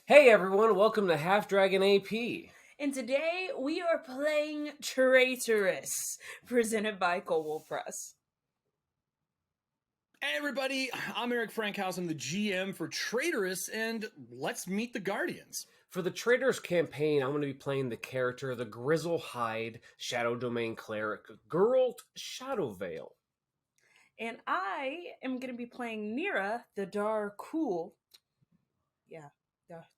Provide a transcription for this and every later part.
Hey everyone, welcome to Half Dragon AP. And today we are playing Traitorous, presented by Kobold Press. Hey everybody, I'm Erik Frankhouse. I'm the GM for Traitorous, and let's meet the Guardians. For the Traitorous campaign, I'm going to be playing the character, the Grizzle-Hide Shadow Domain Cleric, Geralt Shadowveil. And I am going to be playing Nira, the Darkul. Yeah.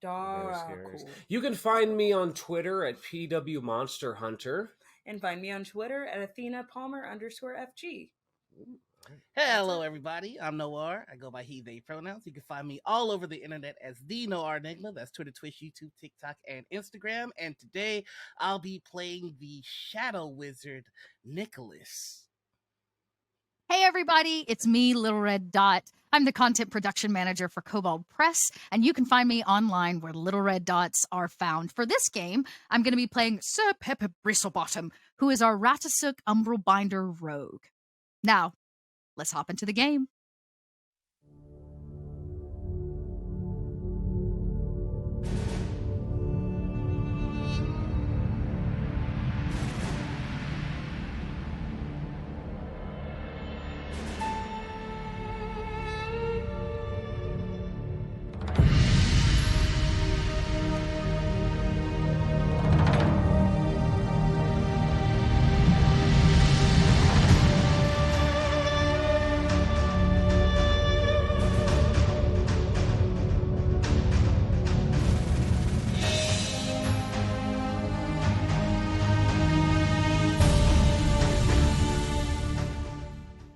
Cool. You can find me on Twitter at PWMonsterHunter. And find me on Twitter at AthenaPalmer_FG. Hello, everybody. I'm Noir. I go by he, they pronouns. You can find me all over the internet as the Noir Enigma. That's Twitter, Twitch, YouTube, TikTok, and Instagram. And today I'll be playing the Shadow Wizard, Nicholas. Hey everybody, it's me, Little Red Dot. I'm the content production manager for Kobold Press, and you can find me online where Little Red Dots are found. For this game, I'm going to be playing Sir Pepper Bristlebottom, who is our Ratasuk Umbral Binder rogue. Now, let's hop into the game.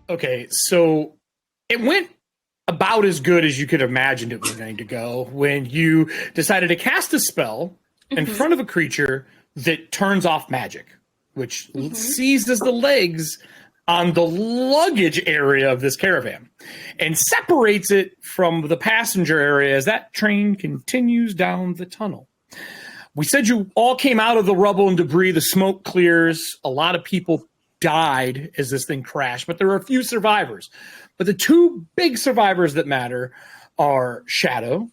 Okay, so it went about as good as you could have imagined it was going to go when you decided to cast a spell in front of a creature that turns off magic, which seizes the legs on the luggage area of this caravan and separates it from the passenger area as that train continues down the tunnel. We said you all came out of the rubble and debris. The smoke clears. A lot of people died as this thing crashed, but there were a few survivors. But the two big survivors that matter are Shadow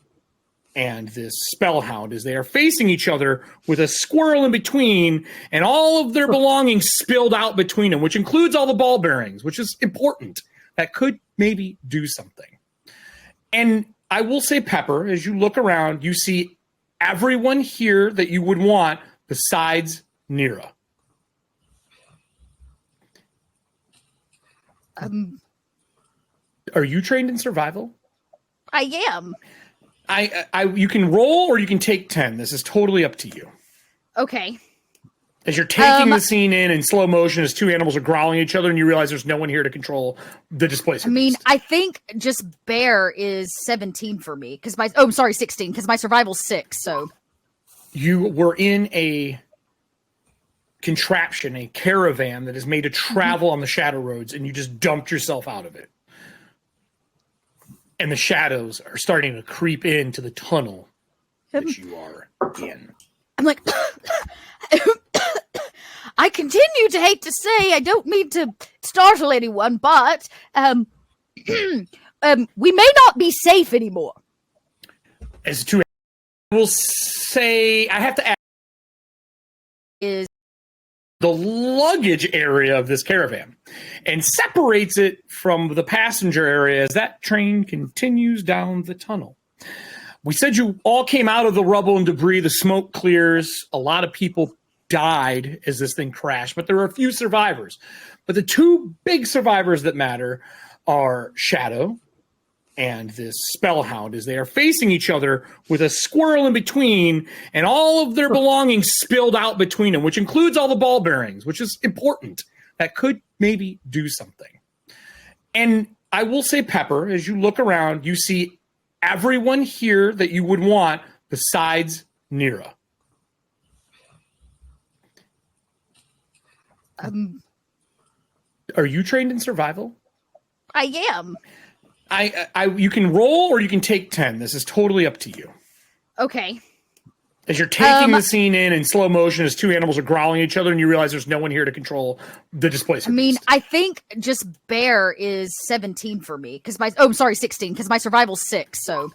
and this Spellhound, as they are facing each other with a squirrel in between and all of their belongings spilled out between them, which includes all the ball bearings, which is important. That could maybe do something. And I will say, Pepper, as you look around, you see everyone here that you would want besides Nira. Are you trained in survival? I am. You can roll or you can take 10. This is totally up to you. Okay. As you're taking the scene in slow motion as two animals are growling at each other and you realize there's no one here to control the displacement. I think just bear is 17 for me because 16 because my survival's 6. So you were in a contraption, a caravan that is made to travel on the shadow roads, and you just dumped yourself out of it. And the shadows are starting to creep into the tunnel that you are in. I'm like, I continue to hate to say, I don't mean to startle anyone, but we may not be safe anymore. As to, I will say, I have to ask, is the luggage area of this caravan and separates it from the passenger area as that train continues down the tunnel. We said you all came out of the rubble and debris. The smoke clears. A lot of people died as this thing crashed, but there were a few survivors. But the two big survivors that matter are Shadow and this Spellhound, as they are facing each other with a squirrel in between and all of their belongings spilled out between them, which includes all the ball bearings, which is important. That could maybe do something. And I will say, Pepper, as you look around, you see everyone here that you would want besides Nira. Are you trained in survival? I am. You can roll or you can take 10. This is totally up to you. Okay. As you're taking the scene in slow motion as two animals are growling at each other and you realize there's no one here to control the displacement. I think just bear is 17 for me because 16 because my survival's 6. So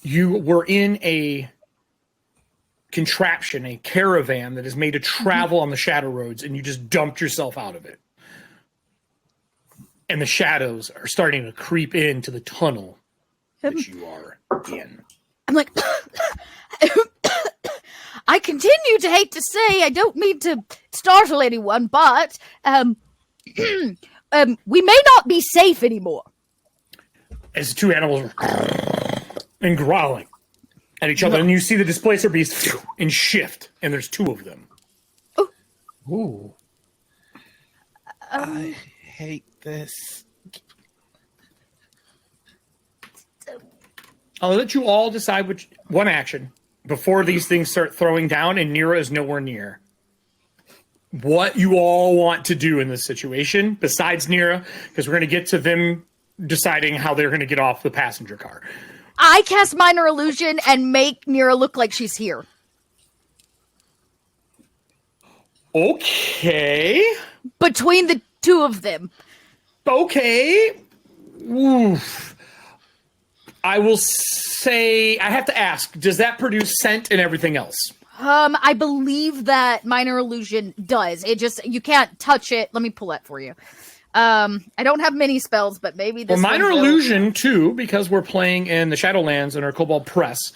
you were in a contraption, a caravan that is made to travel on the shadow roads, and you just dumped yourself out of it. And the shadows are starting to creep into the tunnel that you are in. I'm like, I continue to hate to say, I don't mean to startle anyone, but we may not be safe anymore. As the two animals are and growling at each other, and you see the displacer beast and shift, and there's two of them. Ooh. I hate this. I'll let you all decide which one action before these things start throwing down, and Nira is nowhere near. What you all want to do in this situation, besides Nira, because we're going to get to them deciding how they're going to get off the passenger car. I cast Minor Illusion and make Nira look like she's here. Okay. Between the two of them. Okay. Oof. I will say, I have to ask, does that produce scent and everything else? I believe that Minor Illusion does. It just, you can't touch it. Let me pull that for you. I don't have many spells, but maybe this Well, Minor one will. Illusion, too, because we're playing in the Shadowlands and our Kobold Press.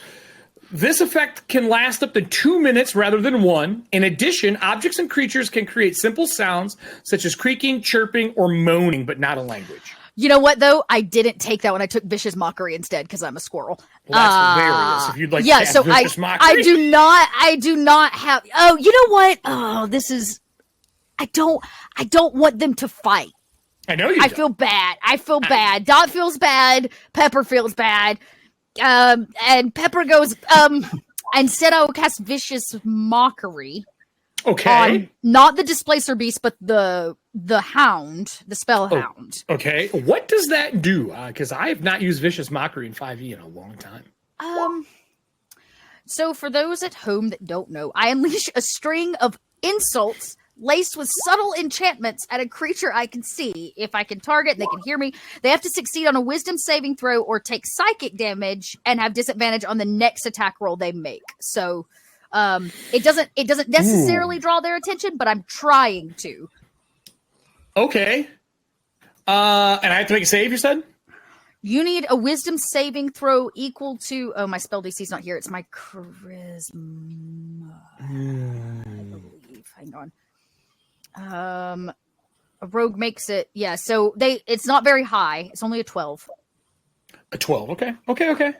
This effect can last up to 2 minutes rather than 1. In addition, objects and creatures can create simple sounds such as creaking, chirping, or moaning, but not a language. You know what, though? I didn't take that one. I took Vicious Mockery instead because I'm a squirrel. Well, that's hilarious. If you'd like to yeah, cast so Vicious Mockery. I do not have. Oh, you know what? Oh, this is. I don't want them to fight. I know you. I feel bad. I feel bad. Dot feels bad. Pepper feels bad. And Pepper goes. And said I will cast Vicious Mockery. Okay. On not the Displacer Beast, but the Hound, the Spell Hound. Okay. What does that do? Because I have not used Vicious Mockery in 5e in a long time. So for those at home that don't know, I unleash a string of insults laced with subtle enchantments at a creature I can see. If I can target, they can hear me. They have to succeed on a wisdom saving throw or take psychic damage and have disadvantage on the next attack roll they make. So it doesn't necessarily draw their attention, but I'm trying to. Okay. And I have to make a save, you said? You need a wisdom saving throw equal to... Oh, my spell DC's not here. It's my charisma, I believe. Hang on. A rogue makes it... Yeah, so it's not very high. It's only a 12. A 12, okay. Okay.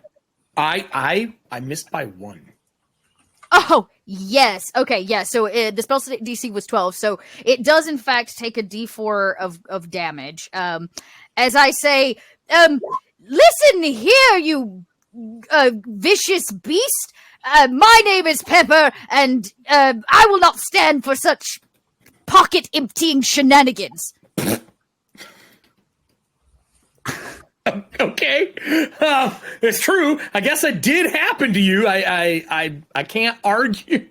I missed by 1. Oh, yes. Okay, yeah. So the spell DC was 12. So it does, in fact, take a d4 of damage. As I say, listen here, you vicious beast. My name is Pepper, and I will not stand for such pocket-emptying shenanigans. Okay, it's true. I guess it did happen to you. I can't argue.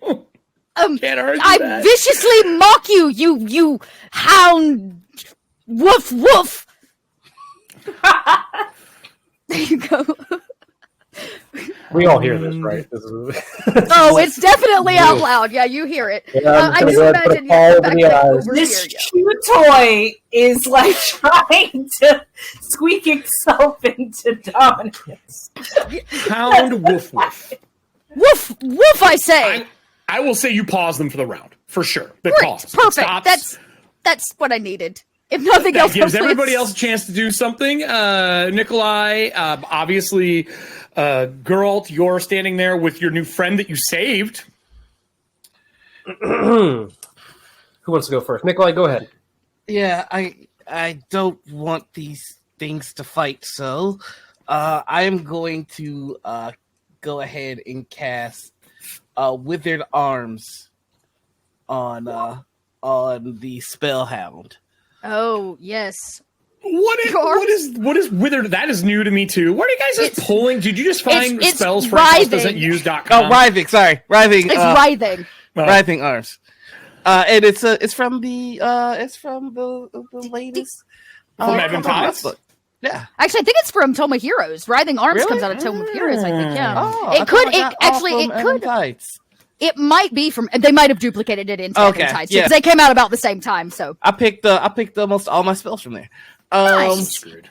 Can't argue I that. viciously mock you, you hound. Woof woof. There you go. We all hear this, right? This is... Oh, it's definitely out loud. Yeah, you hear it. Yeah, I just imagine all back over the over eyes. here. This chew toy is like trying to squeak itself into dominance. Hound woof woof. Woof woof. I say. I will say you pause them for the round for sure. The Great, pause. perfect. Stops. That's what I needed. If nothing That else, gives hopefully everybody it's- else a chance to do something. Nikolai, obviously, Geralt, you're standing there with your new friend that you saved. Who wants to go first? Nikolai, go ahead. Yeah, I don't want these things to fight, so I am going to go ahead and cast Withered Arms on the Spellhound. Oh yes. What is withered? That is new to me too. What are you guys just pulling? Did you just find it's spells writhing. Frankhouse.use.com? Oh, writhing. Sorry, writhing. It's writhing. Writhing Arms. And it's from the latest From Ebon Tides? book. Yeah. Actually, I think it's from Tome of Heroes. Writhing Arms Really? comes out of Tome of Heroes. I think. Yeah. Oh, It could. It actually. It could. Tides. It might be from. They might have duplicated it in Ebon Tides because they came out about the same time. So I picked almost all my spells from there. Nice. Screwed.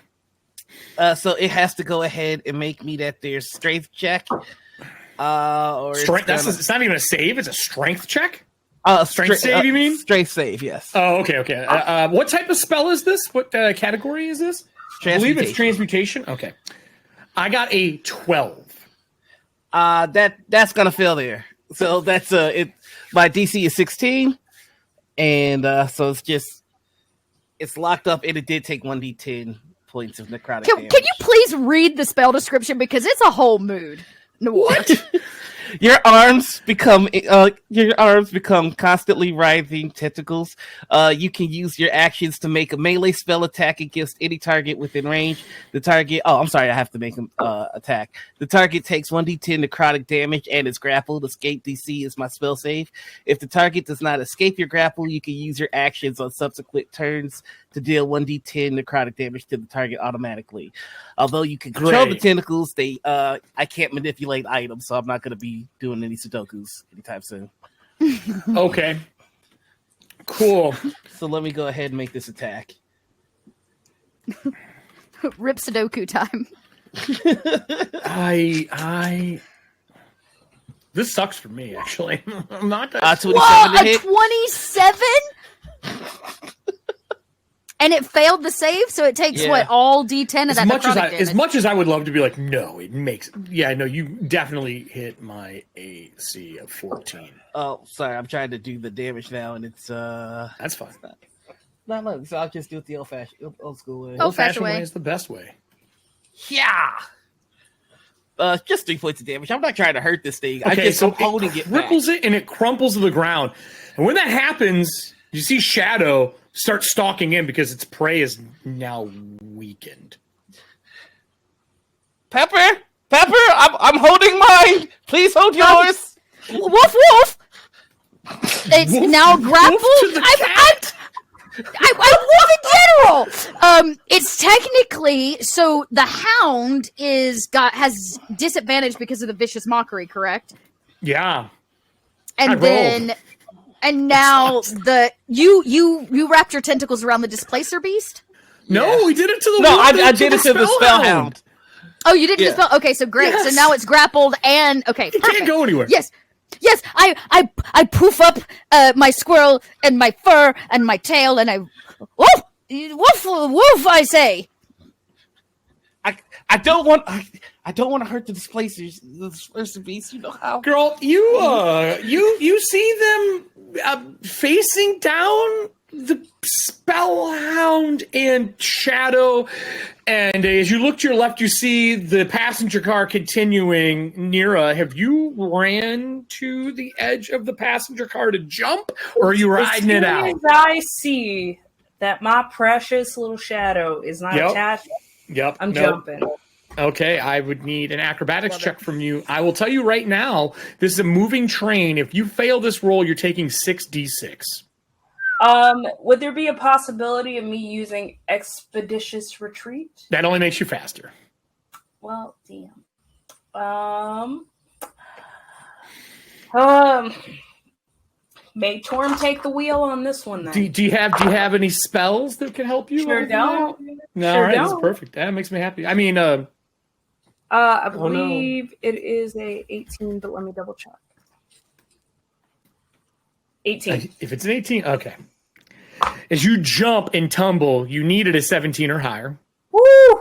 So it has to go ahead and make me that their strength check. Or Strength. It's not even a save. It's a strength check. Strength save, you mean? Strength save, yes. Oh, okay. What type of spell is this? What category is this? I believe it's transmutation. Okay. I got a 12. That's gonna fail there. So that's my DC is 16, and so it's locked up, and it did take 1d10 points of necrotic damage. Can you please read the spell description because it's a whole mood. What? Your arms become constantly writhing tentacles. You can use your actions to make a melee spell attack against any target within range. The target. Oh, I'm sorry. I have to make him attack. The target takes 1d10 necrotic damage and is grappled. Escape DC is my spell save. If the target does not escape your grapple, you can use your actions on subsequent turns to deal 1d10 necrotic damage to the target automatically. Although you can control the tentacles, I can't manipulate items, so I'm not going to be doing any Sudokus anytime soon. Okay. Cool. So let me go ahead and make this attack. Rip Sudoku time. This sucks for me, actually. I'm not that. 27 Whoa, to hit. 27? And it failed the save, so it takes all D10 of that necrotic damage. As much as I would love to be like, no, it makes. Yeah, no, you definitely hit my AC of 14. Oh, sorry, I'm trying to do the damage now, and it's That's fine. not much. So I'll just do it the old school way. Old-fashioned way is the best way. Yeah. Just 3 points of damage. I'm not trying to hurt this thing. Okay, I'm holding it back. Cripples it and it crumples to the ground. And when that happens, you see Shadow start stalking in because its prey is now weakened. Pepper, I'm holding mine. Please hold yours. Woof woof. It's Woof, now woof grappled. to the cat. I woof in general. It's technically so the hound has disadvantage because of the vicious mockery, correct? Yeah. And then and now you wrapped your tentacles around the displacer beast? No, we did it to the I did it to the spellhound. Oh, you did it to spell. Okay, so great. Yes. So now it's grappled and okay. It can't go anywhere. Yes. I poof up my squirrel and my fur and my tail and I woof I say. I don't want to hurt the displacers. The displacer beast, you know how. Girl, you see them facing down the Spellhound and Shadow, and as you look to your left, you see the passenger car continuing. Nira, have you ran to the edge of the passenger car to jump, or are you riding it out? As I see that my precious little Shadow is not attached. Yep. I'm jumping. Okay, I would need an acrobatics check from you. I will tell you right now, this is a moving train. If you fail this roll, you're taking 6d6. Would there be a possibility of me using Expeditious Retreat? That only makes you faster. Well, damn. May Torm take the wheel on this one then. Do you have any spells that can help you? Sure don't. No, all right, that's perfect. That makes me happy. I mean, I believe it is a 18, but let me double check. 18. If it's an 18, okay. As you jump and tumble, you needed a 17 or higher. Woo!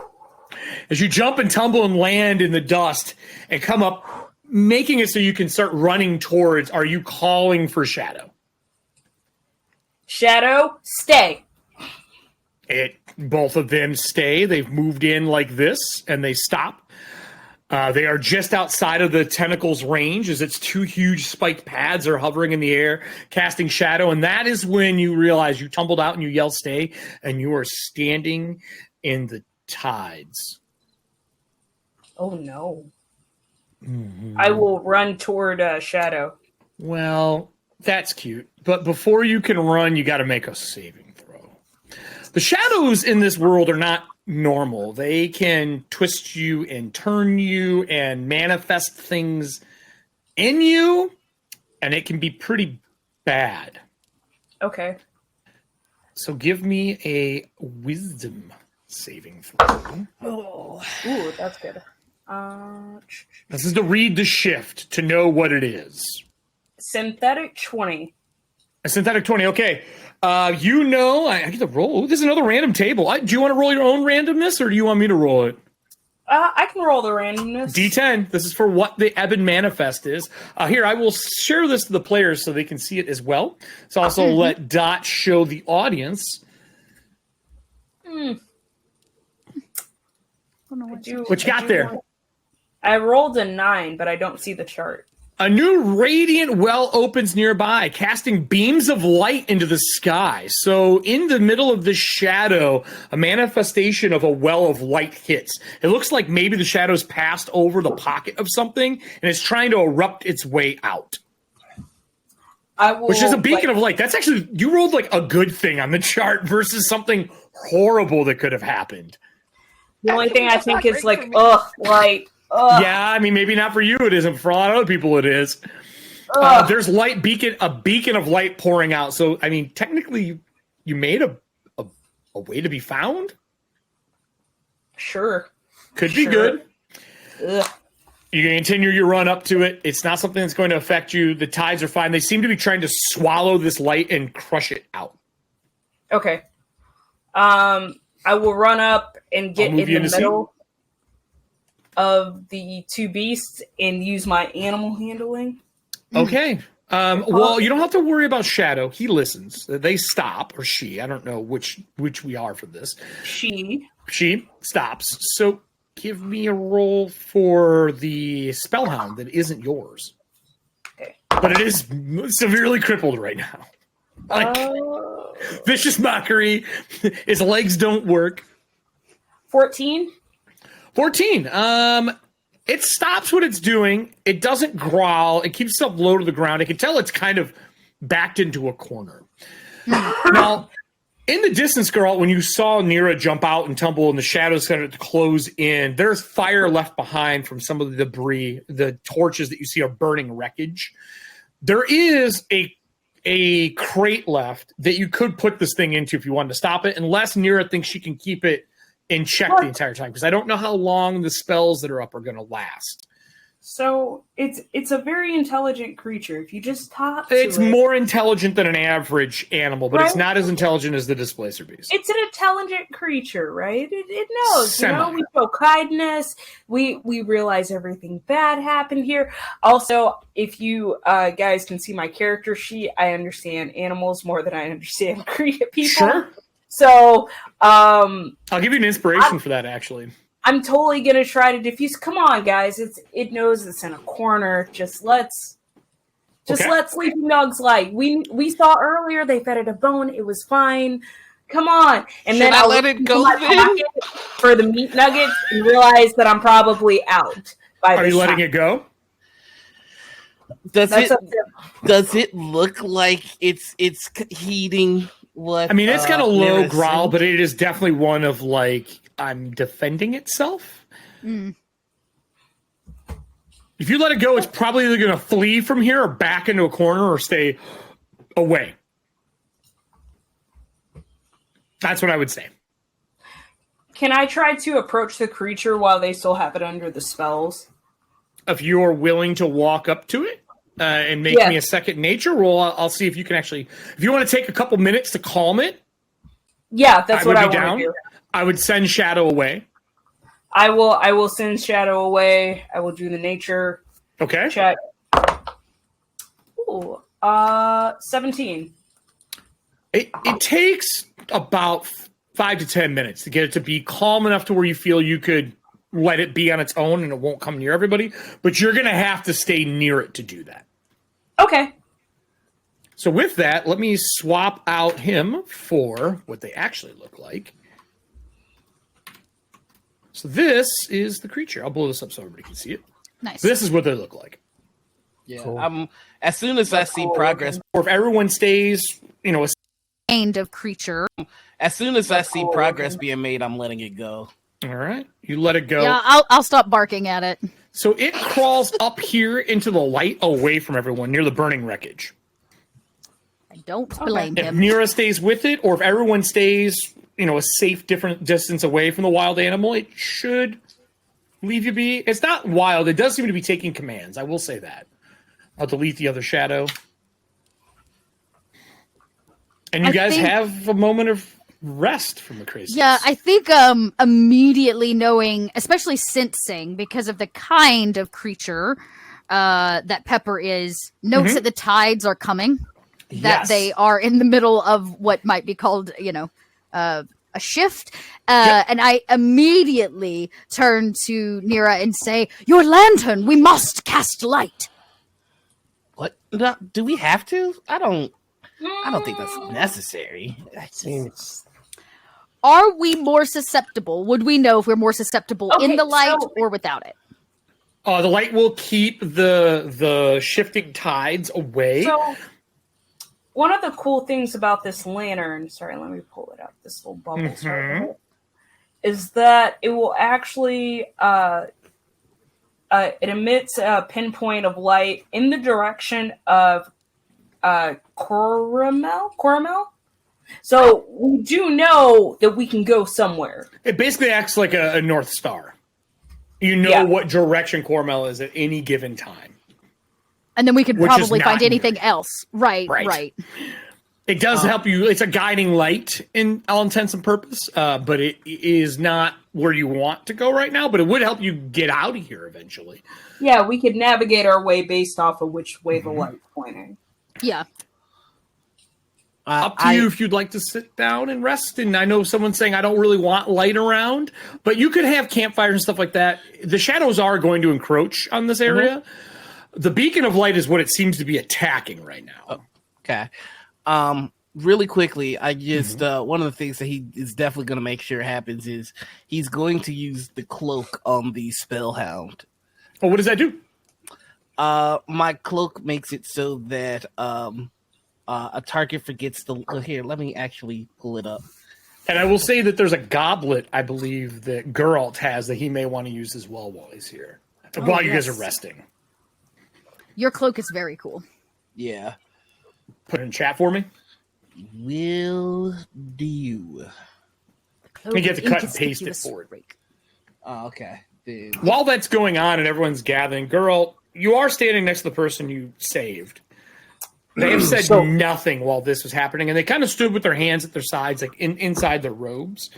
As you jump and tumble and land in the dust and come up, making it so you can start running towards, are you calling for Shadow? Shadow, stay. Both of them stay. They've moved in like this, and they stop. They are just outside of the tentacles range as its two huge spiked pads are hovering in the air, casting shadow. And that is when you realize you tumbled out and you yell stay, and you are standing in the tides. Oh, no. Mm-hmm. I will run toward Shadow. Well, that's cute. But before you can run, you got to make a saving throw. The shadows in this world are not normal. They can twist you and turn you and manifest things in you. and it can be pretty bad. Okay. So give me a wisdom saving throw. Oh, ooh, that's good. This is to read the shift, to know what it is. Synthetic 20. A synthetic 20, okay. You know, I get to roll. Ooh, this is another random table. Do you want to roll your own randomness, or do you want me to roll it? I can roll the randomness. D10. This is for what the Ebon Manifest is. Here, I will share this to the players so they can see it as well. So also let Dot show the audience. What you got there? I rolled a 9, but I don't see the chart. A new radiant well opens nearby, casting beams of light into the sky. So in the middle of this shadow, a manifestation of a well of light hits. It looks like maybe the shadow's passed over the pocket of something, and it's trying to erupt its way out. Which is a beacon of light. That's actually, you rolled like a good thing on the chart versus something horrible that could have happened. The only thing I think is like, light. Yeah, I mean, maybe not for you it isn't. For a lot of other people it is. There's a beacon of light pouring out. So, I mean, technically you made a way to be found? Sure. Could be good. Ugh. You can continue your run up to it. It's not something that's going to affect you. The tides are fine. They seem to be trying to swallow this light and crush it out. Okay. I will run up and get in the middle of the two beasts and use my animal handling. Okay. Well, you don't have to worry about Shadow. He listens. They stop, or she. I don't know which we are for this. She stops. So give me a roll for the Spellhound that isn't yours. Okay. But it is severely crippled right now. Like, vicious mockery. His legs don't work. 14. 14. It stops what it's doing. It doesn't growl. It keeps itself low to the ground. I can tell it's kind of backed into a corner. Now, in the distance, girl, when you saw Nira jump out and tumble and the shadows started to close in, there's fire left behind from some of the debris. The torches that you see are burning wreckage. There is a crate left that you could put this thing into if you wanted to stop it, unless Nira thinks she can keep it in check the entire time, because I don't know how long the spells that are up are going to last. So it's a very intelligent creature. If you just talk to it's more intelligent than an average animal, but it's not as intelligent as the Displacer Beast. It's an intelligent creature, right? It knows. Semi. You know, we show kindness. We realize everything bad happened here. Also, if you guys can see my character sheet, I understand animals more than I understand people. Sure. So, I'll give you an inspiration for that, actually. I'm totally gonna try to diffuse. Come on, guys! It knows it's in a corner. Just let sleeping dogs lie. We saw earlier they fed it a bone. It was fine. Come on, and Should then I let it go then? For the meat nuggets and realize that I'm probably out. Are you letting it go? Does it look like it's heeding what? I mean, it's got a low growl, saying? but it is definitely one of like, I'm defending itself. If you let it go, it's probably either going to flee from here or back into a corner or stay away. That's what I would say. Can I try to approach the creature while they still have it under the spells? If you're willing to walk up to it and make me a second nature roll, I'll see if you can actually, if you want to take a couple minutes to calm it. Yeah, that's what I want to do. I would send Shadow away. I will send Shadow away. I will do the nature check. Ooh, 17. It takes about 5 to 10 minutes to get it to be calm enough to where you feel you could let it be on its own and it won't come near everybody. But you're going to have to stay near it to do that. Okay. So with that, let me swap out him for what they actually look like. So this is the creature. I'll blow this up so everybody can see it. Nice. This is what they look like. Yeah. Cool. As soon as I see progress, or if everyone stays, a kind of creature. As soon as I see progress being made, I'm letting it go. All right, you let it go. Yeah, I'll stop barking at it. So it crawls up here into the light away from everyone near the burning wreckage. I don't blame If him. Nira stays with it, or if everyone stays, a safe different distance away from the wild animal, it should leave you be. It's not wild. It does seem to be taking commands. I will say that. I'll delete the other shadow. And you guys have a moment of rest from the craziness. Yeah, I think immediately knowing, especially sensing, because of the kind of creature that Pepper is, notes that the tides are coming, that they are in the middle of what might be called, a shift. And I immediately turn to Nira and say, "Your lantern, we must cast light." What? No, do we have to? I don't think that's necessary. Are we more susceptible? Would we know if we're more susceptible in the light or without it? The light will keep the shifting tides away. So, one of the cool things about this lantern, sorry, let me pull it up, this little bubble, is that it will actually, it emits a pinpoint of light in the direction of Coramel? So we do know that we can go somewhere. It basically acts like a North Star. You know what direction Coramel is at any given time. And then we could probably find anything else. Right. It does help you. It's a guiding light in all intents and purpose, but it is not where you want to go right now, but it would help you get out of here eventually. Yeah, we could navigate our way based off of which way the light's pointing. Yeah. Up to you if you'd like to sit down and rest. And I know someone's saying, I don't really want light around, but you could have campfires and stuff like that. The shadows are going to encroach on this area. The beacon of light is what it seems to be attacking right now. Okay. Really quickly, I just one of the things that he is definitely going to make sure happens is he's going to use the cloak on the spellhound. Oh, what does that do? My cloak makes it so that a target forgets the. Here, let me actually pull it up. And I will say that there's a goblet, I believe, that Geralt has that he may want to use as well while he's here. While you guys are resting. Your cloak is very cool. Yeah. Put it in chat for me. Will do. You get to cut and paste it for it. Oh, okay. Dude. While that's going on and everyone's gathering, Geralt, you are standing next to the person you saved. They have said nothing while this was happening, and they kind of stood with their hands at their sides, like inside their robes.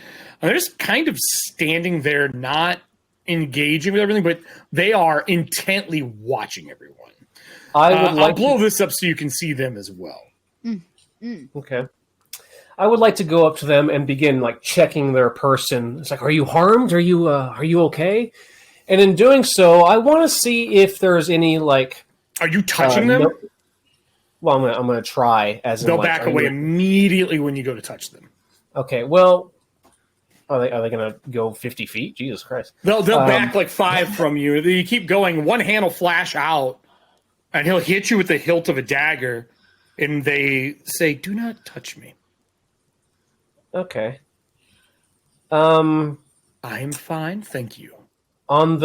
And they're just kind of standing there, not engaging with everything, but they are intently watching everyone. I'll blow this up so you can see them as well. Okay. I would like to go up to them and begin checking their person. It's like, are you harmed? Are you okay? And in doing so, I want to see if there's any Are you touching them? Well, I'm gonna try. They'll back away immediately when you go to touch them. Okay. Well, are they gonna go 50 feet? Jesus Christ! They'll back 5 from you. You keep going. One hand will flash out, and he'll hit you with the hilt of a dagger. And they say, "Do not touch me." Okay. I'm fine, thank you. I'm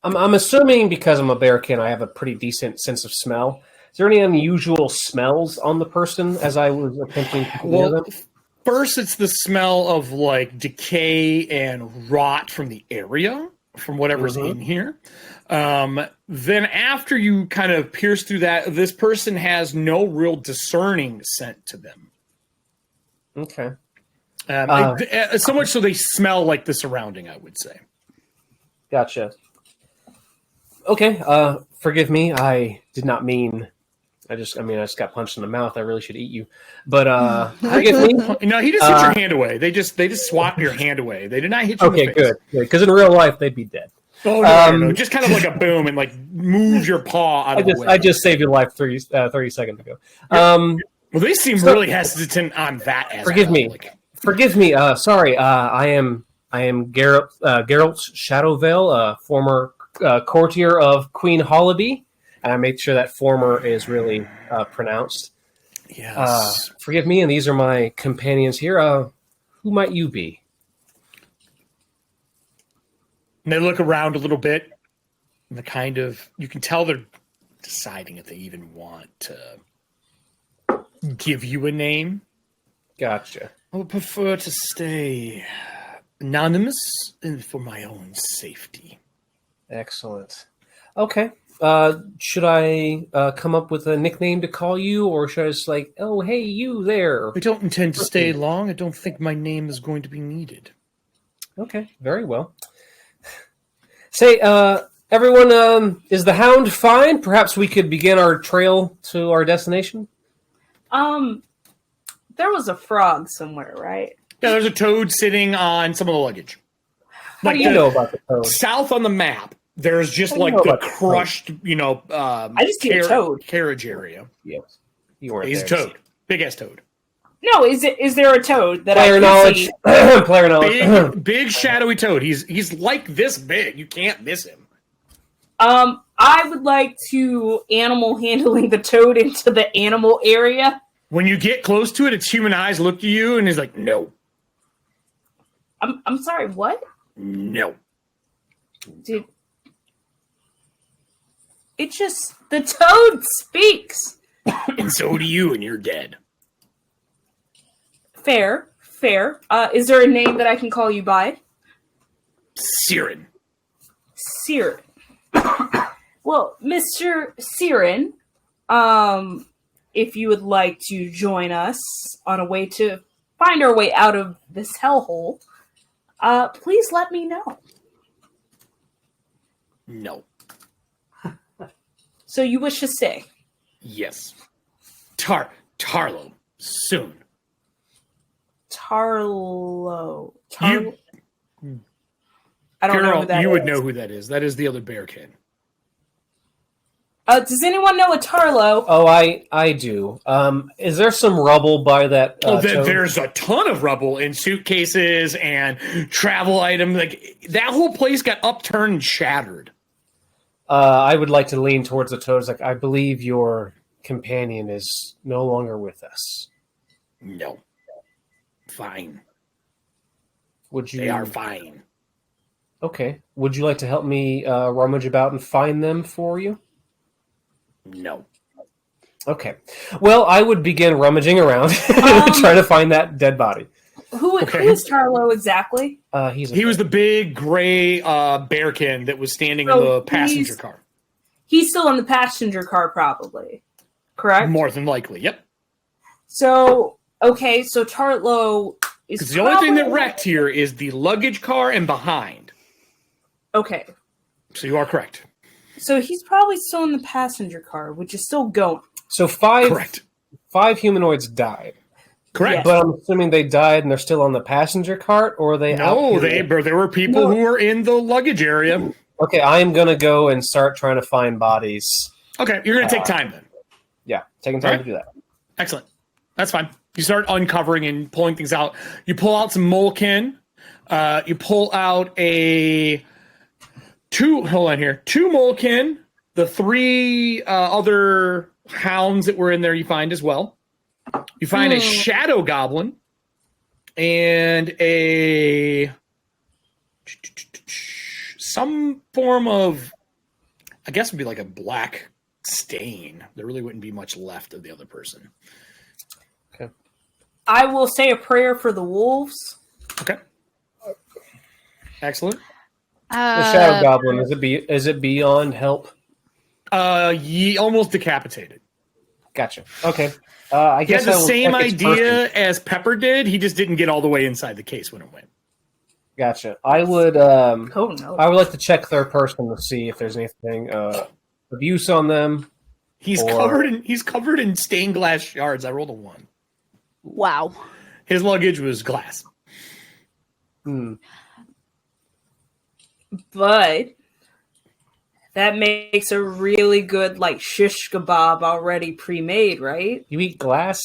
assuming because I'm a bearkin, I have a pretty decent sense of smell. Is there any unusual smells on the person as I was attempting to hear them? First, it's the smell of decay and rot from the area, from whatever's in here. Then after you kind of pierce through that, this person has no real discerning scent to them. Okay. So much so they smell like the surrounding, I would say. Gotcha. Okay. Forgive me. I did not mean. I just got punched in the mouth. I really should eat you. But forgive me. No, he just hit your hand away. They just swat your hand away. They did not hit you in the face. Good. Because in real life, they'd be dead. Oh, no. Just kind of like a boom and move your paw out of the way. I just saved your life 30 seconds ago. Well, they seem really hesitant on that. Forgive me. Sorry. I am Geralt Shadowvale, former courtier of Queen Hollaby, and I made sure that former is really pronounced. Yes. Forgive me, and these are my companions here. Who might you be? And they look around a little bit, and you can tell they're deciding if they even want to give you a name. Gotcha. I would prefer to stay anonymous and for my own safety. Excellent. Okay. Should I come up with a nickname to call you, or should I just like, oh, hey, you there? I don't intend to stay long. I don't think my name is going to be needed. Okay, very well. Say, everyone, is the hound fine? Perhaps we could begin our trail to our destination? There was a frog somewhere, right? Yeah, there's a toad sitting on some of the luggage. How do you know about the toad? South on the map, there's just like the crushed, I just see a toad. Carriage area. Yes. You weren't He's a there. toad. Big ass toad. No, is there a toad that Player I can knowledge. see? Player knowledge. Big shadowy toad. He's like this big. You can't miss him. I would like to animal handling the toad into the animal area. When you get close to it, its human eyes look at you and he's like, no. I'm sorry, what? No. Dude. It just, the toad speaks. And so do you, and you're dead. Fair. Is there a name that I can call you by? Siren. Siren. Well, Mr. Siren, if you would like to join us on a way to find our way out of this hellhole, please let me know. No. So you wish to stay? Yes. Tarlo. Soon. Tarlo. You, I don't know who that you is. would know who that is. That is the other bear kid. Does anyone know a Tarlo? Oh, I do. Is there some rubble by that? Toad? There's a ton of rubble in suitcases and travel items. Like that whole place got upturned and shattered. I would like to lean towards the toads. Like, I believe your companion is no longer with us. No. Fine. Would you? They are fine. Okay. Would you like to help me rummage about and find them for you? No. Okay. Well, I would begin rummaging around, trying to find that dead body. Who is Tarlo exactly? He was the big gray bearkin that was standing in the passenger car. He's still in the passenger car, probably. Correct? More than likely, yep. So Tarlo is Because the only thing that wrecked here is the luggage car and behind. Okay. So you are correct. So he's probably still in the passenger car, which is still going. So Correct. five humanoids died. Correct. Yes. But I'm assuming they died and they're still on the passenger cart, or are they out No, here? there were people who were in the luggage area. Okay, I am going to go and start trying to find bodies. Okay, you're going to take time then. Yeah, taking time to do that. Excellent. That's fine. You start uncovering and pulling things out. You pull out some moleskin. You pull out two moleskin. The three other hounds that were in there you find as well. You find a shadow goblin and some form of, I guess would be like a black stain. There really wouldn't be much left of the other person. Okay. I will say a prayer for the wolves. Okay. Excellent. The shadow goblin, is it beyond help? Almost decapitated. Gotcha. Okay. I He had guess the I will same check its idea person. as Pepper did. He just didn't get all the way inside the case when it went. Gotcha. I would Oh no. I would like to check their person to see if there's anything of use on them. He's covered in stained glass shards. I rolled a 1. Wow. His luggage was glass. But that makes a really good like shish kebab already pre-made, right? You eat glass?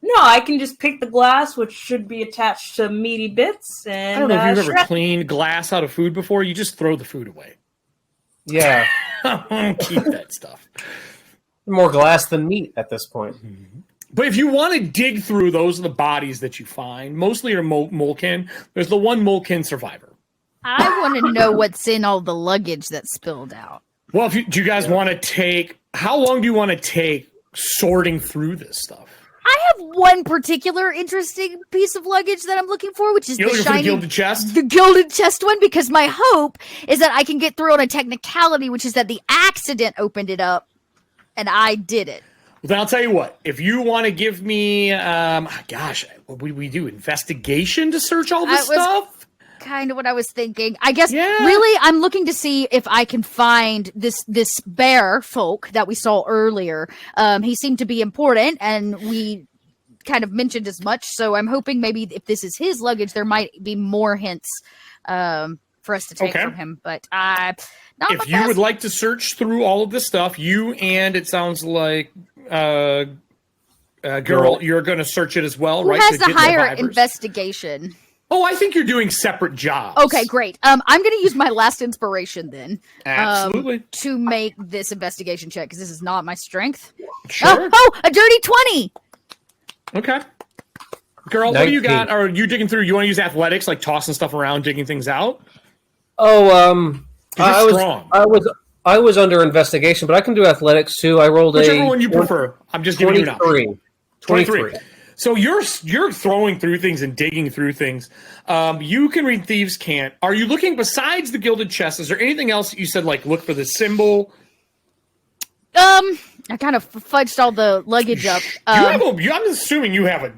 No, I can just pick the glass, which should be attached to meaty bits, and I don't know if you've ever shred. cleaned glass out of food before. You just throw the food away. Yeah. Keep that stuff. More glass than meat at this point. But if you want to dig through, those are the bodies that you find. Mostly are Molkin. There's the one Molkin survivor. I want to know what's in all the luggage that spilled out. Well, do you guys want to take? How long do you want to take sorting through this stuff? I have one particular interesting piece of luggage that I'm looking for, which is You're the looking for shiny, the gilded chest? the gilded chest one, because my hope is that I can get through on a technicality, which is that the accident opened it up, and I did it. Well, then I'll tell you what. If you want to give me, what would we do? Investigation to search all this stuff? Kind of what I was thinking. I guess Yeah. really I'm looking to see if I can find this bear folk that we saw earlier. He seemed to be important, and we kind of mentioned as much. So I'm hoping maybe if this is his luggage, there might be more hints for us to take from him. But if you would like to search through all of this stuff, you and it sounds like girl, you're going to search it as well, who right? has To the get higher survivors. investigation? Oh, I think you're doing separate jobs. Okay, great. I'm going to use my last inspiration then. Absolutely. To make this investigation check, because this is not my strength. Sure. Oh, a dirty 20! Okay. Girl, what do you 19. got? Are you digging through? You want to use athletics, like tossing stuff around, digging things out? Oh, You're strong. I was under investigation, but I can do athletics too. I rolled Whichever a one you prefer. I'm just giving you an option. 23. So you're throwing through things and digging through things. You can read Thieves' Cant. Are you looking besides the gilded chest? Is there anything else that you said, like look for the symbol? I kind of fudged all the luggage up. I'm assuming you have a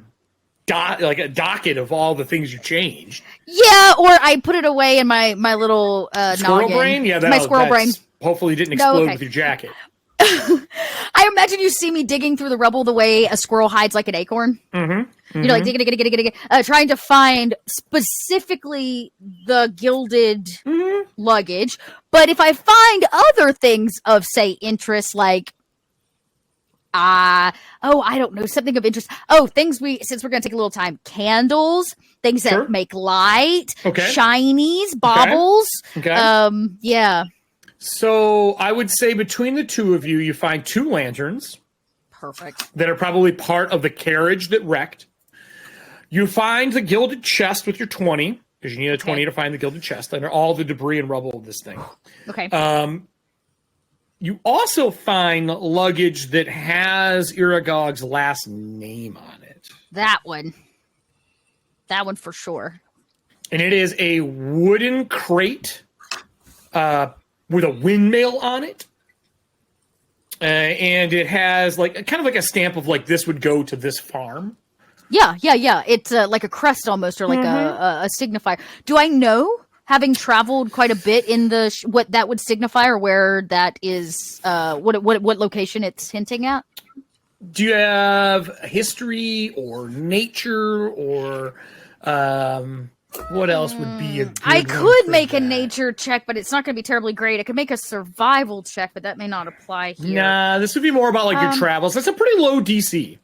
docket of all the things you changed. Yeah, or I put it away in my little Squirrel noggin. brain? Yeah, my squirrel brain. Hopefully didn't explode okay. with your jacket. I imagine you see me digging through the rubble the way a squirrel hides like an acorn. Mm-hmm. You know, like digging, trying to find specifically the gilded luggage. But if I find other things of, say, interest, like, I don't know, something of interest. Oh, things since we're going to take a little time, candles, things that make light, shinies, baubles. Okay. Yeah. So I would say between the two of you, you find 2 lanterns. Perfect. That are probably part of the carriage that wrecked. You find the gilded chest with your 20, because you need a 20 to find the gilded chest under all the debris and rubble of this thing. Okay. You also find luggage that has Iragog's last name on it. That one for sure. And it is a wooden crate with a windmill on it. And it has kind of like a stamp of like this would go to this farm. Yeah. It's like a crest almost, or like a signifier. Do I know, having traveled quite a bit in what that would signify, or where that is, what location it's hinting at? Do you have history or nature or what else would be a good I one could for make a that? nature check, but it's not going to be terribly great. I could make a survival check, but that may not apply here. Nah, this would be more about like your travels. That's a pretty low DC.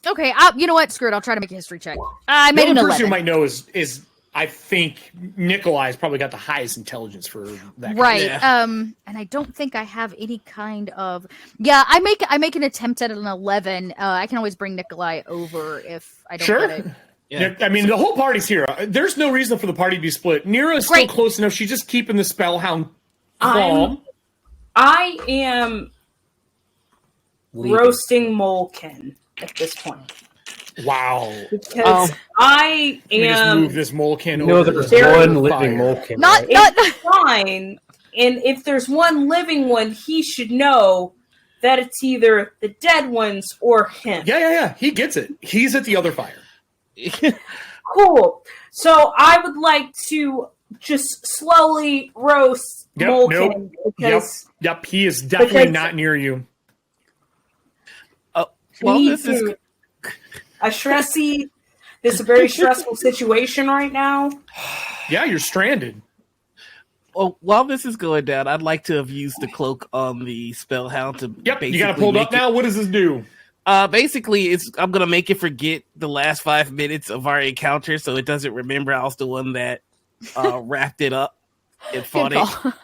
Okay, you know what? Screw it. I'll try to make a history check. I made an The only person 11. you might know is I think Nikolai's probably got the highest intelligence for that. Right. Yeah. And I don't think I have any kind of. Yeah, I make an attempt at an 11. I can always bring Nikolai over if I don't get it. Yeah. I mean, the whole party's here. There's no reason for the party to be split. Nira is still close enough. She's just keeping the spellhound calm. I am roasting Molken at this point. Wow. Because I Let me just am move this Molken No, over. there's There one is living fire. Molken. Not. it's fine. And if there's one living one, he should know that it's either the dead ones or him. Yeah. He gets it. He's at the other fire. Cool. So I would like to just slowly roast Molken because Yep. He is definitely because- not near you. Well, we this is need this is a very stressful situation right now. Yeah, you're stranded. well, while this is going down, I'd like to have used the cloak on the spellhound to Yep, you got it pulled up now. What does this do? Basically, I'm gonna make it forget the last 5 minutes of our encounter, so it doesn't remember I was the one that wrapped it up and fought it.